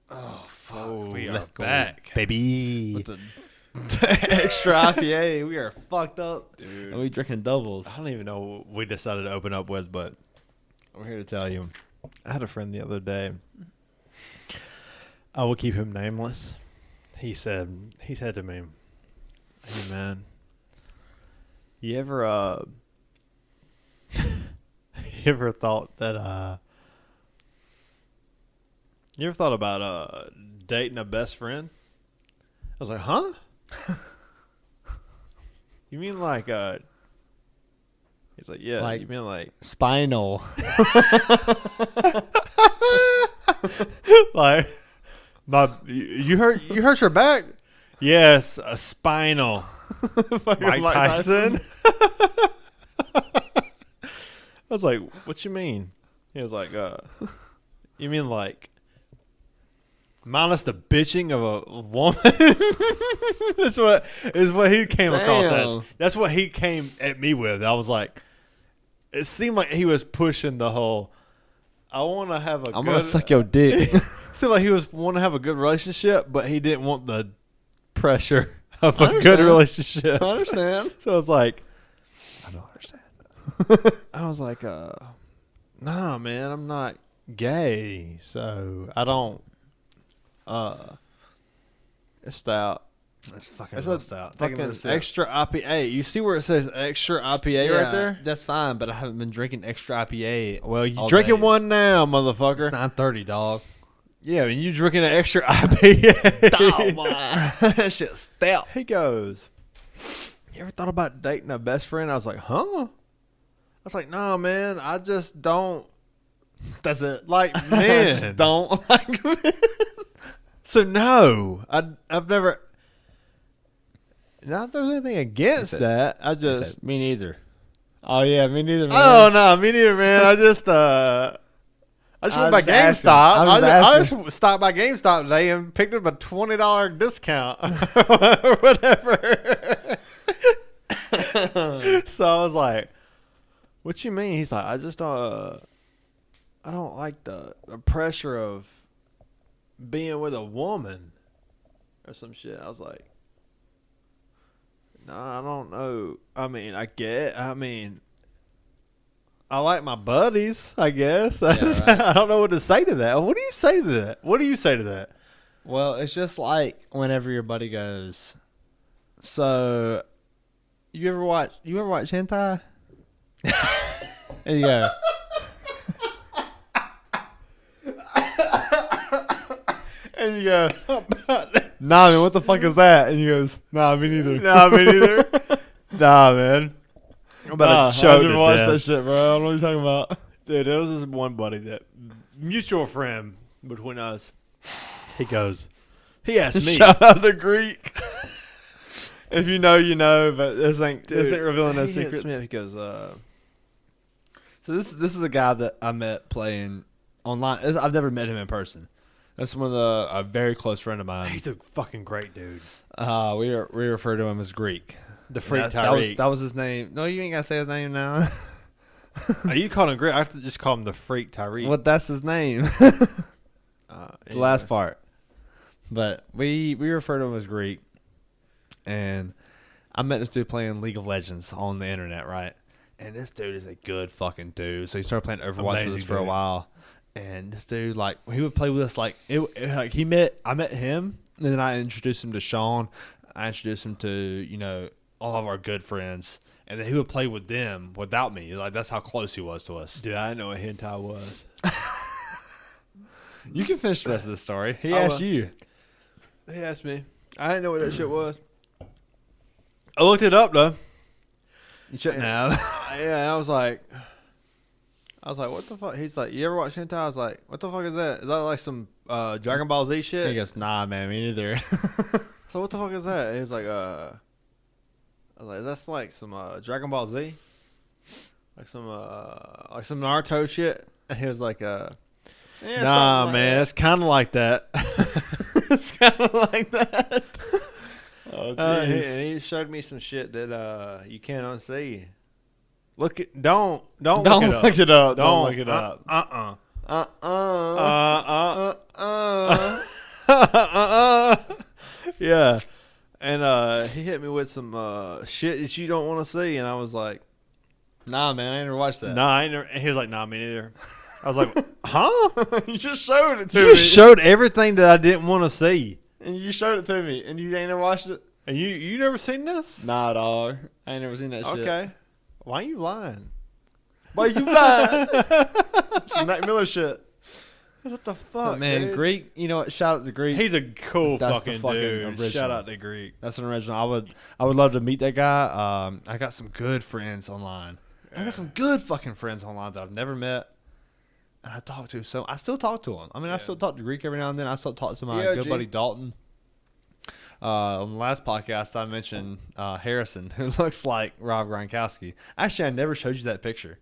Oh, fuck. We are back. Baby. With the extra IPA. We are fucked up. Dude. And we drinking doubles. I don't even know what we decided to open up with, but we're here to tell you. I had a friend the other day. I will keep him nameless. He said to me, "Hey man, you ever thought that you ever thought about dating a best friend?" I was like, "Huh? You mean like He's like, "Yeah, like, you mean like spinal." Like, you hurt your back? Yes, a spinal. Mike Tyson. was like, what you mean? He was like, you mean like minus the bitching of a woman? That's what he came across as. That's what he came at me with. I was like, it seemed like he was pushing the whole, I'm gonna suck your dick. It seemed like he was want to have a good relationship, but he didn't want the pressure of a good relationship. I understand. So I was like, I don't understand. I was like, nah, man, I'm not gay, so I don't. It's stout. It's fucking It's real a stout. fucking extra IPA. You see where it says extra IPA right there? That's fine, but I haven't been drinking extra IPA. Well, you drinking one now, motherfucker. It's 9:30, dog. Yeah, and you drinking an extra IPA. Oh my, that shit's stout. He goes, you ever thought about dating a best friend? I was like, huh? I was like, nah, man, I just don't. That's it. Like, man. I just don't like men. So, no. I've never. Not that there's anything against that. I just. Me neither. Oh, yeah, me neither, man. Oh, no, me neither, man. I just went by GameStop. I just stopped by GameStop today and picked up a $20 discount or whatever. So I was like, what you mean? He's like, I just don't like the pressure of being with a woman or some shit. I was like, no, I don't know. I like my buddies, I guess. Yeah, right. I don't know what to say to that. What do you say to that? Well, it's just like whenever your buddy goes, so you ever watch hentai? And you go, and you go, nah, man, what the fuck is that? And he goes, nah, me neither. Nah, man. I'm about to show I never watched that shit, bro. I don't know what you're talking about. Dude, there was this one buddy that mutual friend between us. He asked me. Shout out to Greek. If you know, you know, but this ain't revealing no secrets. He goes, so this is a guy that I met playing online. I've never met him in person. That's a very close friend of mine. He's a fucking great dude. We refer to him as Greek. The freak Tyreek. That was his name. No, you ain't gotta say his name now. You called him Greek. I have to just call him the freak Tyreek. Well, that's his name. The last part. But we refer to him as Greek. And I met this dude playing League of Legends on the internet, right? And this dude is a good fucking dude. So he started playing Overwatch with us for a while. And this dude, like, he would play with us like I met him, and then I introduced him to Shawn. I introduced him to, all of our good friends. And then he would play with them without me. Like, that's how close he was to us. Dude, I didn't know what hentai was. You can finish the rest of the story. He asked you. He asked me. I didn't know what that shit was. I looked it up, though. You shouldn't have. Yeah, and I was like, what the fuck? He's like, you ever watch hentai? I was like, what the fuck is that? Is that like some Dragon Ball Z shit? He goes, nah, man, me neither. So what the fuck is that? He was like, I was like, that's like some Dragon Ball Z? Like some Naruto shit? And he was like, nah, like man, it's kind of like that. It's kind of like that. Oh, jeez. And he showed me some shit that you can't unsee. Don't look it up. Don't look it up. Yeah. And he hit me with some shit that you don't want to see, and I was like, nah, man, I ain't never watched that. Nah, I ain't never. And he was like, nah, me neither. I was like, huh? You just showed it to me. You just showed everything that I didn't want to see. And you showed it to me, and you ain't never watched it? And you never seen this? Nah, dog. I ain't never seen that shit. Okay. Why you lying? Why you lying? Some Mac Miller shit. What the fuck, but man, dude? Greek, you know what? Shout out to Greek. He's a cool fucking dude. Original. Shout out to Greek. That's an original. I would love to meet that guy. I got some good friends online. Yeah. I got some good fucking friends online that I've never met. And I talk to, so I still talk to him. I mean, I still talk to Greek every now and then. I still talk to my good buddy Dalton. On the last podcast, I mentioned Harrison, who looks like Rob Gronkowski. Actually, I never showed you that picture.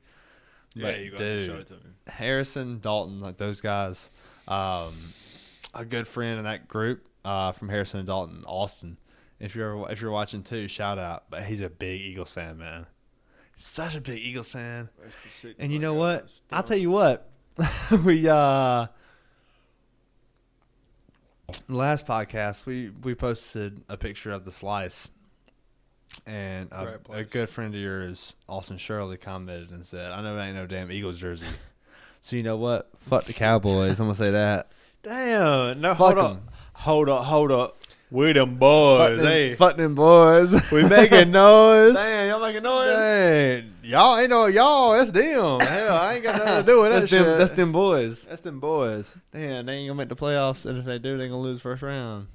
But, you got to show it to me. Harrison, Dalton, like those guys. A good friend in that group from Harrison and Dalton, Austin. If you're watching too, shout out. But he's a big Eagles fan, man. Such a big Eagles fan. And you know what? I'll tell you what. We last podcast we posted a picture of the slice, and a good friend of yours, Austin Shirley, commented and said, "I know it ain't no damn Eagles jersey." So you know what? Fuck the Cowboys. I'm gonna say that. Damn. No, Fuck hold up. We them boys. Fuck them boys. We making noise. Damn, y'all making noise. Dang. Y'all ain't no y'all. That's them. Hell, I ain't got nothing to do with that shit. That's them boys. That's them boys. Damn, they ain't gonna make the playoffs, and if they do, they gonna lose first round.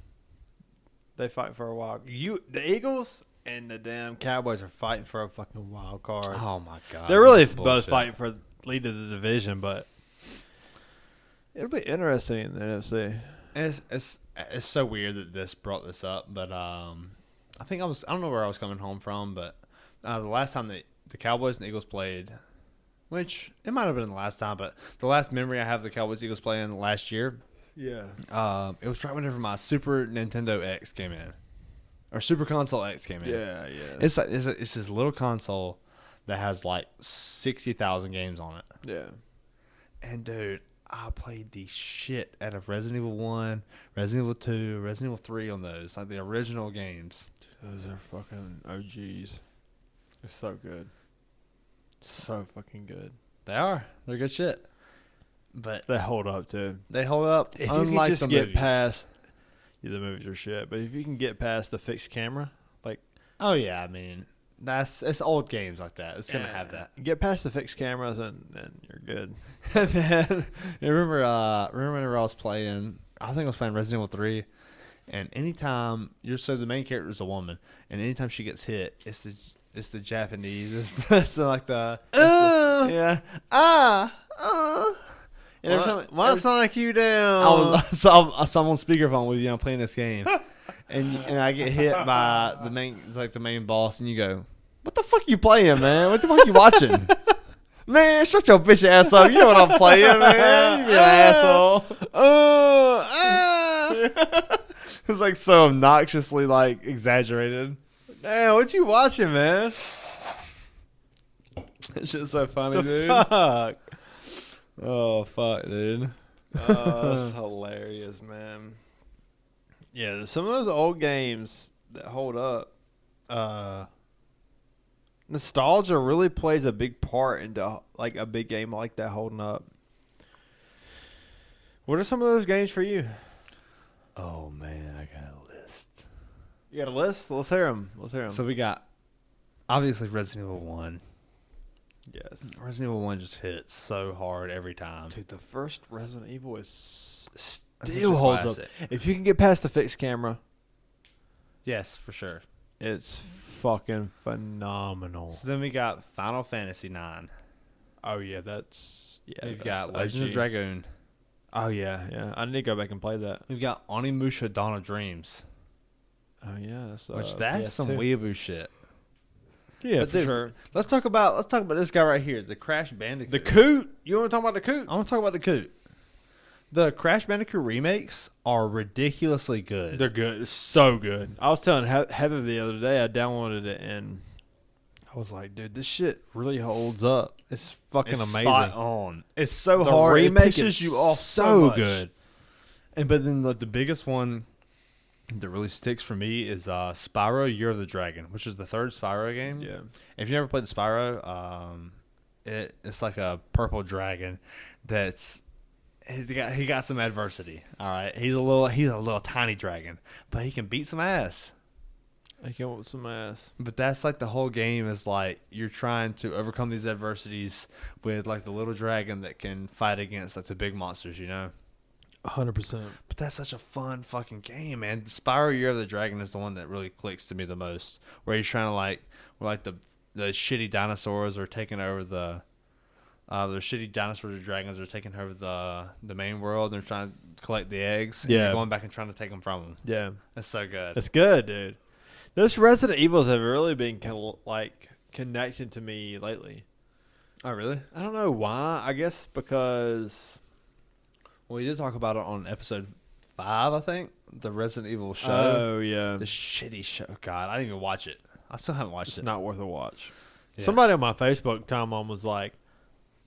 They fight for a wild. The Eagles and the damn Cowboys are fighting for a fucking wild card. Oh my god, they're really both fighting for lead of the division, but it'll be interesting in the NFC. It's so weird that this brought this up, but I don't know where I was coming home from, but the last time the Cowboys and Eagles played, which it might have been the last time, but the last memory I have of the Cowboys Eagles playing last year, yeah, it was right whenever my Super Nintendo X came in, or Super Console X came in. Yeah. It's like it's this little console that has like 60,000 games on it. Yeah, and dude, I played the shit out of Resident Evil 1, Resident Evil 2, Resident Evil 3 on those, like the original games. Those are fucking OGs. They're so good. So fucking good. They are. They're good shit. But they hold up, too. They hold up. If you can just get past... Yeah, the movies are shit. But if you can get past the fixed camera, like... Oh, yeah. I mean, it's old games like that. It's going to have that. Get past the fixed cameras and you're good. Man, remember whenever I was playing, I think I was playing Resident Evil 3, and anytime the main character is a woman, and anytime she gets hit, it's the Japanese, it's like the yeah and every time why Sonic you down? I'm on speakerphone with you. I'm playing this game, and I get hit by the main boss, and you go, "What the fuck you playing, man? What the fuck you watching?" Man, shut your bitch ass up. You know what I'm playing, man. You asshole. It's like so obnoxiously like exaggerated. Damn, what you watching, man? It's just so funny, dude. Fuck. Oh, fuck, dude. That's hilarious, man. Yeah, some of those old games that hold up. Nostalgia really plays a big part into like a big game like that holding up. What are some of those games for you? Oh man, I got a list. You got a list? Let's hear them. So we got obviously Resident Evil 1. Yes. Resident Evil 1 just hits so hard every time. Dude, the first Resident Evil still holds up. If you can get past the fixed camera. Yes, for sure. It's fucking phenomenal. So then we got Final Fantasy 9. Oh yeah, We've got Legend of Dragoon. Oh yeah. I need to go back and play that. We've got Onimusha Dawn of Dreams. Oh yeah, that's some weeaboo shit. Yeah, for sure. Let's talk about this guy right here, the Crash Bandicoot. The Coot. You want to talk about the Coot? I want to talk about the Coot. The Crash Bandicoot remakes are ridiculously good. They're good. It's so good. I was telling Heather the other day, I downloaded it, and I was like, dude, this shit really holds up. It's fucking amazing. Spot on. It's so hard. Remake it pisses you off so good. But then the biggest one that really sticks for me is Spyro Year of the Dragon, which is the third Spyro game. Yeah. If you never played the Spyro, it's like a purple dragon that's... He got some adversity. All right, he's a little tiny dragon, but he can beat some ass. He can whoop some ass. But that's like the whole game is like you're trying to overcome these adversities with like the little dragon that can fight against like the big monsters, you know. 100%. But that's such a fun fucking game, man. Spyro Year of the Dragon is the one that really clicks to me the most, where he's trying to the shitty dinosaurs are taking over the shitty dinosaurs or dragons are taking over the main world. And they're trying to collect the eggs. And you're going back and trying to take them from them. Yeah. That's so good. It's good, dude. Those Resident Evils have really been kind of like connecting to me lately. Oh, really? I don't know why. I guess because... Well, we did talk about it on episode 5, I think. The Resident Evil show. Oh, yeah. The shitty show. God, I didn't even watch it. I still haven't watched it. It's not worth a watch. Yeah. Somebody on my Facebook timeline was like,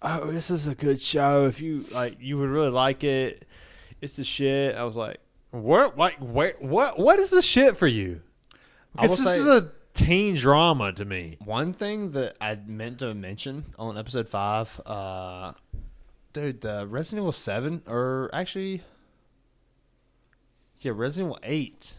"Oh, this is a good show. If you you would really like it. It's the shit." I was like, "What? Like, wait, what is the shit for you?" Because this is a teen drama to me. One thing that I meant to mention on episode 5, dude, the Resident Evil 7, or actually, yeah, Resident Evil 8.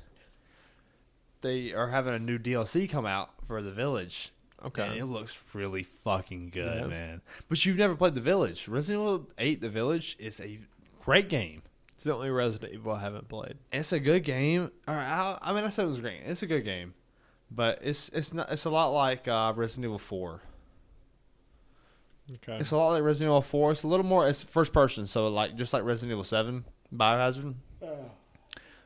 They are having a new DLC come out for the Village. Okay. And it looks really fucking good, man. But you've never played the Village. Resident Evil 8, the Village, is a great game. It's the only Resident Evil I haven't played. It's a good game. I said it was great. It's a good game, but it's a lot like Resident Evil 4. Okay. It's a lot like Resident Evil 4. It's a little more. It's first person, so like just like Resident Evil 7, Biohazard.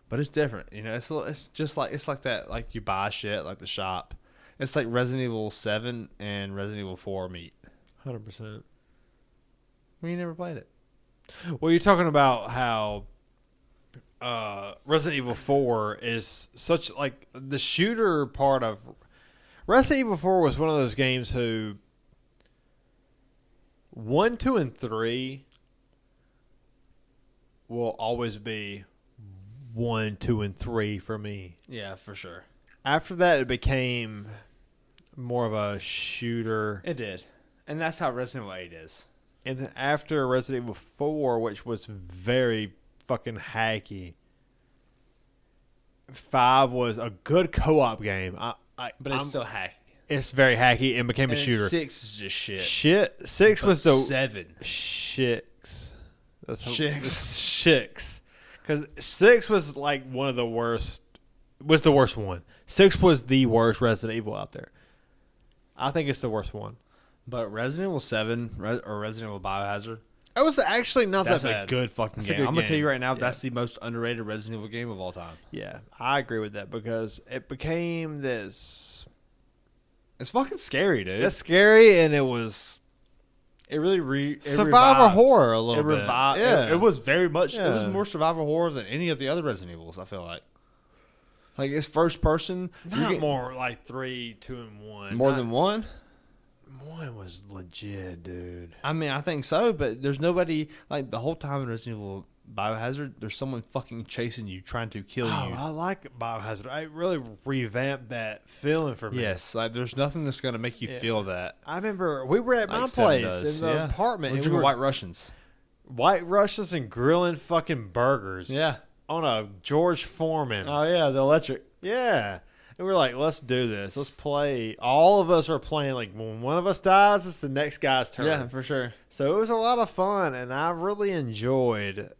But it's different, you know. It's just like that. Like you buy shit like the shop. It's like Resident Evil 7 and Resident Evil 4 meet. 100%. Well, you never played it. Well, you're talking about how Resident Evil 4 is such like the shooter part of Resident Evil 4 was one of those games who 1, 2, and 3 will always be 1, 2, and 3 for me. Yeah, for sure. After that, it became more of a shooter. It did. And that's how Resident Evil 8 is. And then after Resident Evil 4, which was very fucking hacky, 5 was a good co-op game. But it's still hacky. It's very hacky and became a shooter. 6 is just shit. 6 was the 7. Shix. That's Shix. Because 6 was like one of the worst. Was the worst one. 6 was the worst Resident Evil out there. I think it's the worst one. But Resident Evil 7 or Resident Evil Biohazard, It was actually not that's that bad. a good fucking game. I'm going to tell you right now, that's the most underrated Resident Evil game of all time. Yeah, I agree with that because it became this... It's fucking scary, dude. It's scary, and it was... It really survivor revived. horror a little It bit. revived. Yeah. It was very much... Yeah. It was more survival horror than any of the other Resident Evils, I feel like. Like, it's first person. Not more like 3, 2, and 1. More than one? 1 was legit, dude. I mean, I think so, but there's nobody... Like, the whole time in Resident Evil Biohazard, there's someone fucking chasing you, trying to kill you. I like Biohazard. I really revamped that feeling for me. Yes, like, there's nothing that's going to make you feel that. I remember we were at Like my 7 place does. in the apartment. We're And drinking White Russians. White Russians and grilling fucking burgers. Yeah. On a George Foreman. Oh, yeah, the electric. Yeah. And we're like, let's do this. Let's play. All of us are playing. Like, when one of us dies, it's the next guy's turn. Yeah, for sure. So it was a lot of fun, and I really enjoyed,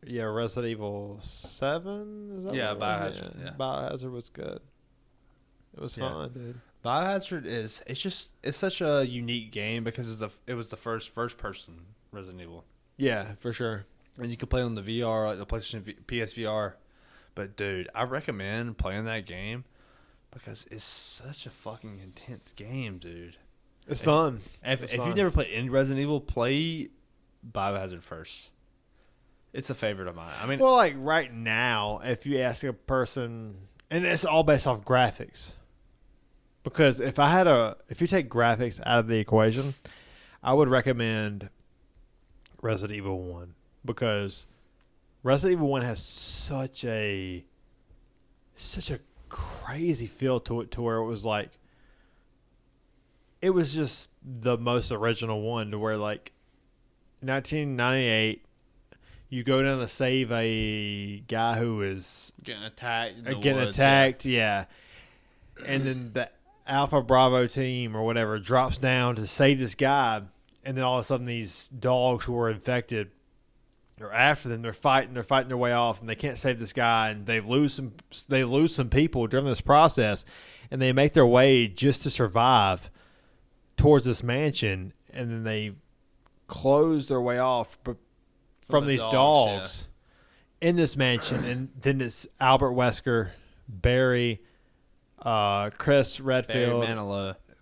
Resident Evil 7? Is that Yeah, what it was? Biohazard. Yeah. Biohazard was good. It was fun, dude. Biohazard it's such a unique game because it was the first person Resident Evil. Yeah, for sure. And you could play on the VR, like the PlayStation PSVR. But, dude, I recommend playing that game because it's such a fucking intense game, dude. It's fun. If you've never played any Resident Evil, play Biohazard first. It's a favorite of mine. I mean, well, like right now, if you ask a person, and it's all based off graphics, because if you take graphics out of the equation, I would recommend Resident Evil 1 because Resident Evil 1 has such a crazy feel to it, to where it was like, it was just the most original one, to where like 1998, you go down to save a guy who is getting attacked. Yeah. And then the Alpha Bravo team or whatever drops down to save this guy, and then all of a sudden these dogs who are infected are after them. They're fighting their way off, and they can't save this guy, and they lose some people during this process, and they make their way just to survive towards this mansion, and then they close their way off from these dogs in this mansion. And then it's Albert Wesker, Barry, Chris Redfield,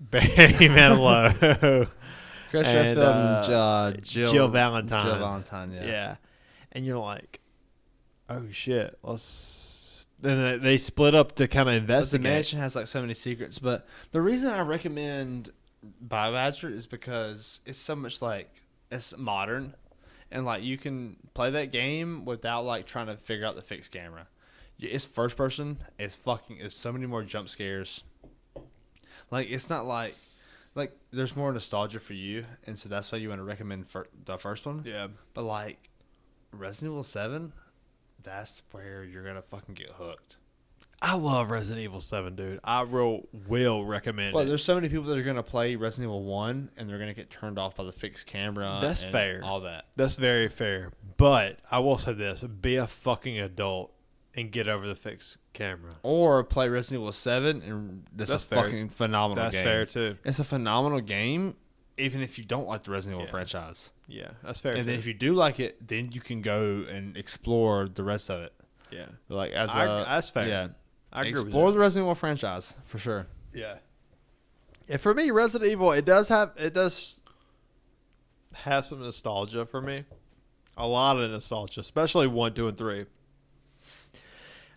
Barry Manilow, Chris Chris Redfield and Jill Valentine. Jill Valentine, yeah. Yeah. And you're like, oh, shit. Then they split up to kind of investigate. The mansion has like so many secrets. But the reason I recommend Biohazard is because it's so much like, it's modern. And like you can play that game without like trying to figure out the fixed camera. It's first person. It's so many more jump scares. Like it's not like there's more nostalgia for you, and so that's why you want to recommend the first one. Yeah. But like Resident Evil 7, that's where you're gonna fucking get hooked. I love Resident Evil 7, dude. I will recommend it. But there's so many people that are gonna play Resident Evil 1, and they're gonna get turned off by the fixed camera. That's fair. All that. That's very fair. But I will say this: be a fucking adult and get over the fixed camera. Or play Resident Evil 7, and that's a fair. fucking phenomenal game. That's fair, too. It's a phenomenal game, even if you don't like the Resident Evil franchise. Yeah, that's fair. And then if you do like it, then you can go and explore the rest of it. Yeah. Like that's fair. Yeah. I agree explore with the Resident Evil franchise, for sure. Yeah. And for me, Resident Evil, it does have some nostalgia for me. A lot of nostalgia, especially 1, 2, and 3.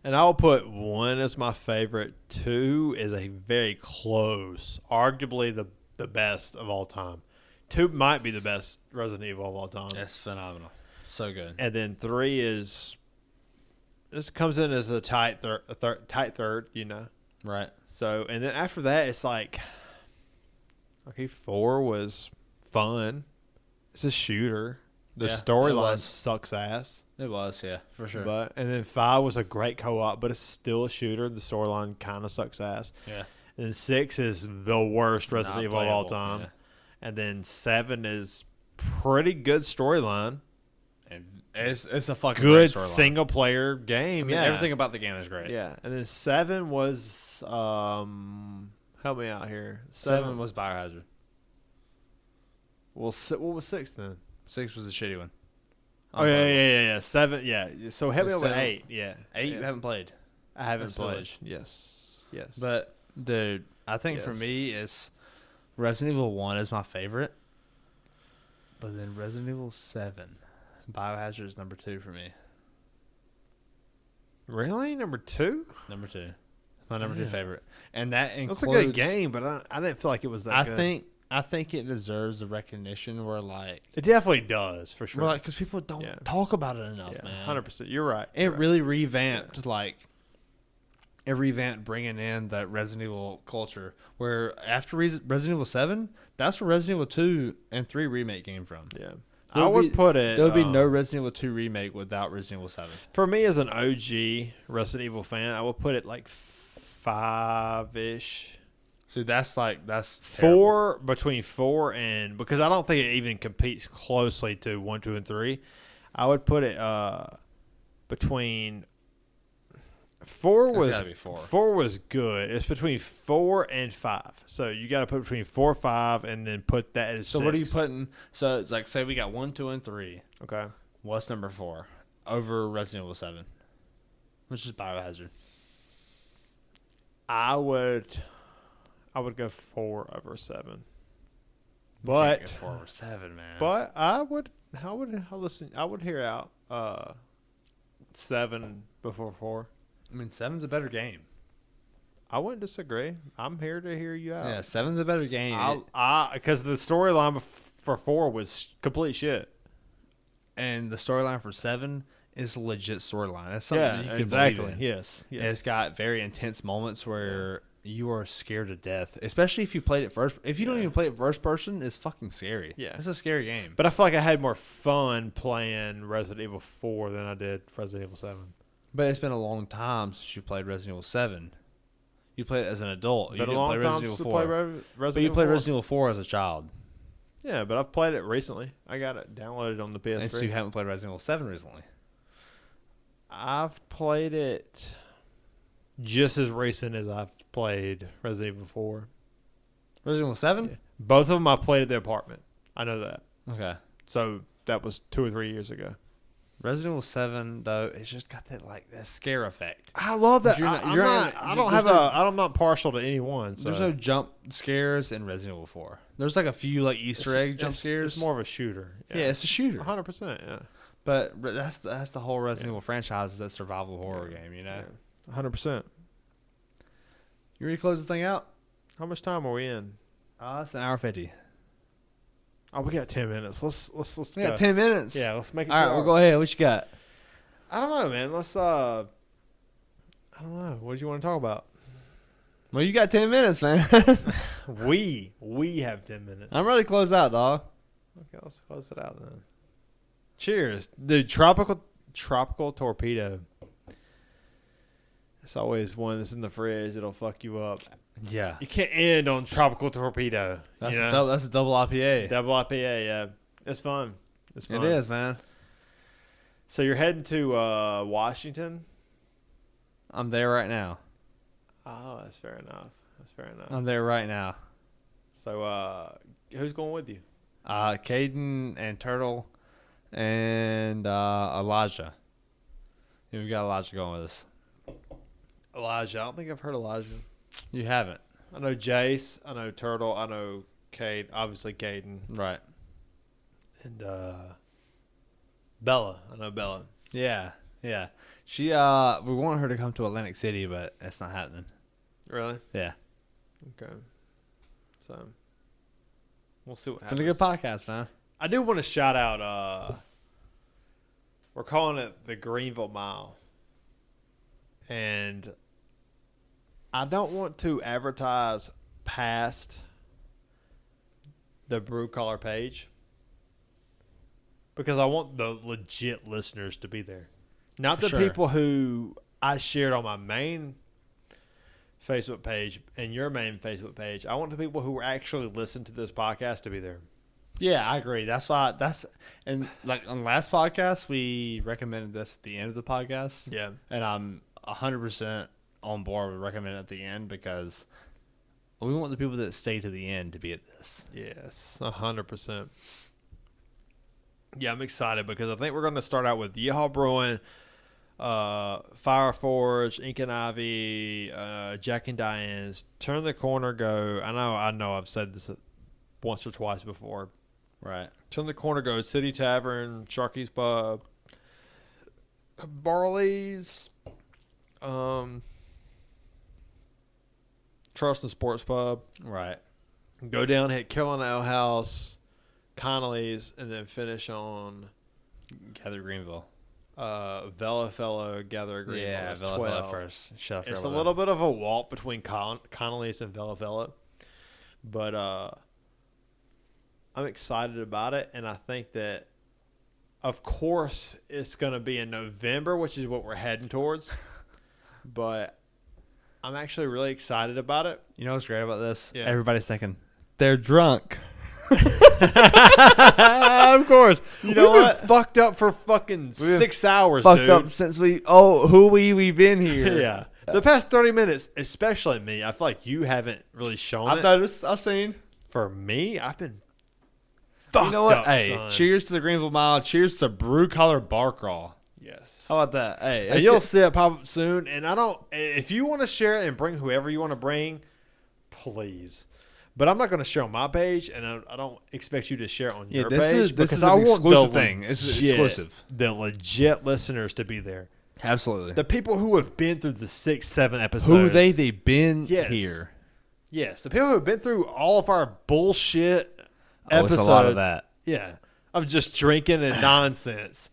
And I'll put 1 as my favorite. 2 is a very close, arguably the best of all time. 2 might be the best Resident Evil of all time. That's phenomenal. So good. And then 3 this comes in as a tight third, you know. Right. So, and then after that, it's like, okay, 4 was fun. It's a shooter. The storyline sucks ass. It was, yeah, for sure. But and then 5 was a great co-op, but it's still a shooter. The storyline kind of sucks ass. Yeah. And then 6 is the worst Resident Evil of all time. Yeah. And then 7 is pretty good storyline. And it's a fucking good great storyline. single player game. Yeah, everything about the game is great. Yeah, and then 7 was help me out here. 7 was Biohazard. Well, what was 6 then? 6 was a shitty one. Oh yeah. 7, yeah. So help me out with 8. Yeah, 8 you haven't played. I haven't played. Village. Yes. But dude, I think for me it's Resident Evil 1 is my favorite. But then Resident Evil 7, Biohazard is number 2 for me. Really, number 2? Number 2, my number 2 favorite, and that includes. That's a good game, but I didn't feel like it was that good. I think it deserves the recognition where like it definitely does for sure. Because people don't talk about it enough, man. 100%. You're right. It really revamped it revamped bringing in that Resident Evil culture. Where after Resident Evil 7, that's where Resident Evil 2 and 3 remake came from. Yeah. I would put it. There would be no Resident Evil 2 remake without Resident Evil 7. For me, as an OG Resident Evil fan, I would put it like 5-ish. So that's 4, between 4 and, because I don't think it even competes closely to 1, 2, and 3. I would put it between 4 was gotta be 4. 4 was good. It's between 4 and 5. So you got to put between 4 and 5, and then put that as. So 6. what are you putting? So it's like say we got 1, 2, and 3. Okay. What's number 4 over Resident Evil 7? Which is Biohazard. I would go 4 over 7. But go 4 over 7, man. But I would hear out 7 before 4. I mean, 7's a better game. I wouldn't disagree. I'm here to hear you out. Yeah, 7's a better game. Because the storyline for 4 was complete shit. And the storyline for 7 is a legit storyline. That's something you can exactly. believe in. Yes. And it's got very intense moments where you are scared to death, especially if you played it first. If you don't even play it first person, it's fucking scary. Yeah. It's a scary game. But I feel like I had more fun playing Resident Evil 4 than I did Resident Evil 7. But it's been a long time since you played Resident Evil 7. You played it as an adult. You didn't play Resident Evil 4. But you played Resident Evil 4 as a child. Yeah, but I've played it recently. I got it downloaded on the PS3. And so you haven't played Resident Evil 7 recently. I've played it just as recent as I've played Resident Evil 4. Resident Evil 7? Yeah. Both of them I played at the apartment. I know that. Okay. So that was 2 or 3 years ago. Resident Evil 7 though, it's just got that scare effect. I love that. I'm not partial to any one. So. There's no jump scares in Resident Evil 4. There's like a few like Easter egg jump scares. It's more of a shooter. Yeah, it's a shooter. 100%. Yeah. But that's the whole Resident Evil franchise is that survival horror game. You know. 100%. You ready to close this thing out? How much time are we in? It's an hour 50. Oh, we got 10 minutes. Let's We got 10 minutes. Yeah, let's make it. All right, we'll go ahead. What you got? I don't know, man. Let's I don't know. What do you want to talk about? Well, you got 10 minutes, man. we have 10 minutes. I'm ready to close out, dog. Okay, let's close it out then. Cheers, dude. Tropical torpedo. It's always one that's in the fridge. It'll fuck you up. Yeah. You can't end on tropical torpedo. That's a double IPA. Double IPA, yeah. It's fun. It's fun. It is, man. So you're heading to Washington? I'm there right now. Oh, that's fair enough. I'm there right now. So who's going with you? Caden and Turtle and Elijah. Yeah, we got Elijah going with us. Elijah. I don't think I've heard Elijah. You haven't. I know Jace. I know Turtle. I know Cade. Obviously, Caden. Right. And Bella. I know Bella. Yeah. She we want her to come to Atlantic City, but it's not happening. Really? Yeah. Okay. So we'll see what happens. Been a good podcast, man. I do want to shout out. We're calling it the Greenville Mile, and I don't want to advertise past the Brew Caller page because I want the legit listeners to be there. Not the people who I shared on my main Facebook page and your main Facebook page. I want the people who actually listen to this podcast to be there. Yeah, I agree. That's why and like on the last podcast, we recommended this at the end of the podcast. Yeah. And I'm 100% on board with recommending it at the end because we want the people that stay to the end to be at this. Yes, 100%. Yeah, I'm excited because I think we're going to start out with Yeehaw Brewing, Fireforge, Ink and Ivy, Jack and Diane's, Turn the Corner, Go. I know I've said this once or twice before. Right. Turn the Corner, Go, City Tavern, Sharky's Pub, Barley's, Charleston Sports Pub. Right. Go down, hit Carolina Ale House, Connolly's, and then finish on Gather Greenville. Vela Fellow, Gather Greenville. Yeah, That's Vela 12. Fellow first. It's a little bit of a walk between Connolly's and Vela Fellow. But I'm excited about it, and I think that, of course, it's going to be in November, which is what we're heading towards. But I'm actually really excited about it. You know what's great about this? Yeah. Everybody's thinking, they're drunk. Of course. You know what? Been fucked up for fucking 6 hours, fucked dude. up since we been here. Yeah. The past 30 minutes, especially me, I feel like you haven't really shown it. I've seen. For me, I've been fucked You know what? up, Hey, son. cheers to the Greenville Mile. Cheers to Brew Collar Bar Crawl. Yes. How about that? Hey, And you'll see it pop up soon. And if you want to share it and bring whoever you want to bring, please. But I'm not going to share on my page, and I don't expect you to share on your page. This is I an want exclusive thing. It's exclusive. The legit listeners to be there. Absolutely. The people who have been through the 6-7 episodes. Who they been Yes. here. Yes, the people who have been through all of our bullshit episodes. It's a lot of that. Yeah, of just drinking and nonsense.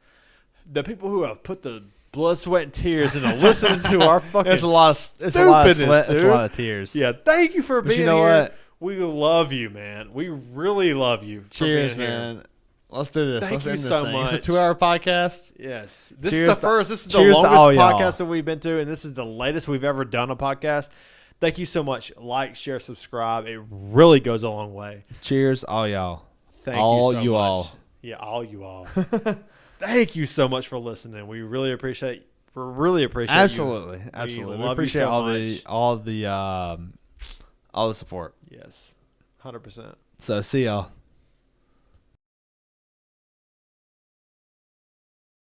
The people who have put the blood, sweat, and tears into listening to our fucking It's a lot of sweat. It's a lot dude. of tears. Yeah, thank you for being you know here. what? We love you, man. We really love you. For Cheers, being man. Here. Let's do this. Thank Let's you end this so thing. much. It's a 2-hour podcast. Yes. This Cheers is the first. This is the cheers to longest all y'all. podcast that we've been to, and this is the latest we've ever done a podcast. Thank you so much. Like, share, subscribe. It really goes a long way. Cheers, all y'all. Thank all you so you much. all. Yeah, all you all. Thank you so much for listening. We really appreciate. We really appreciate. Absolutely, you. absolutely. We We love appreciate you so all the support. Yes, 100%. So see y'all.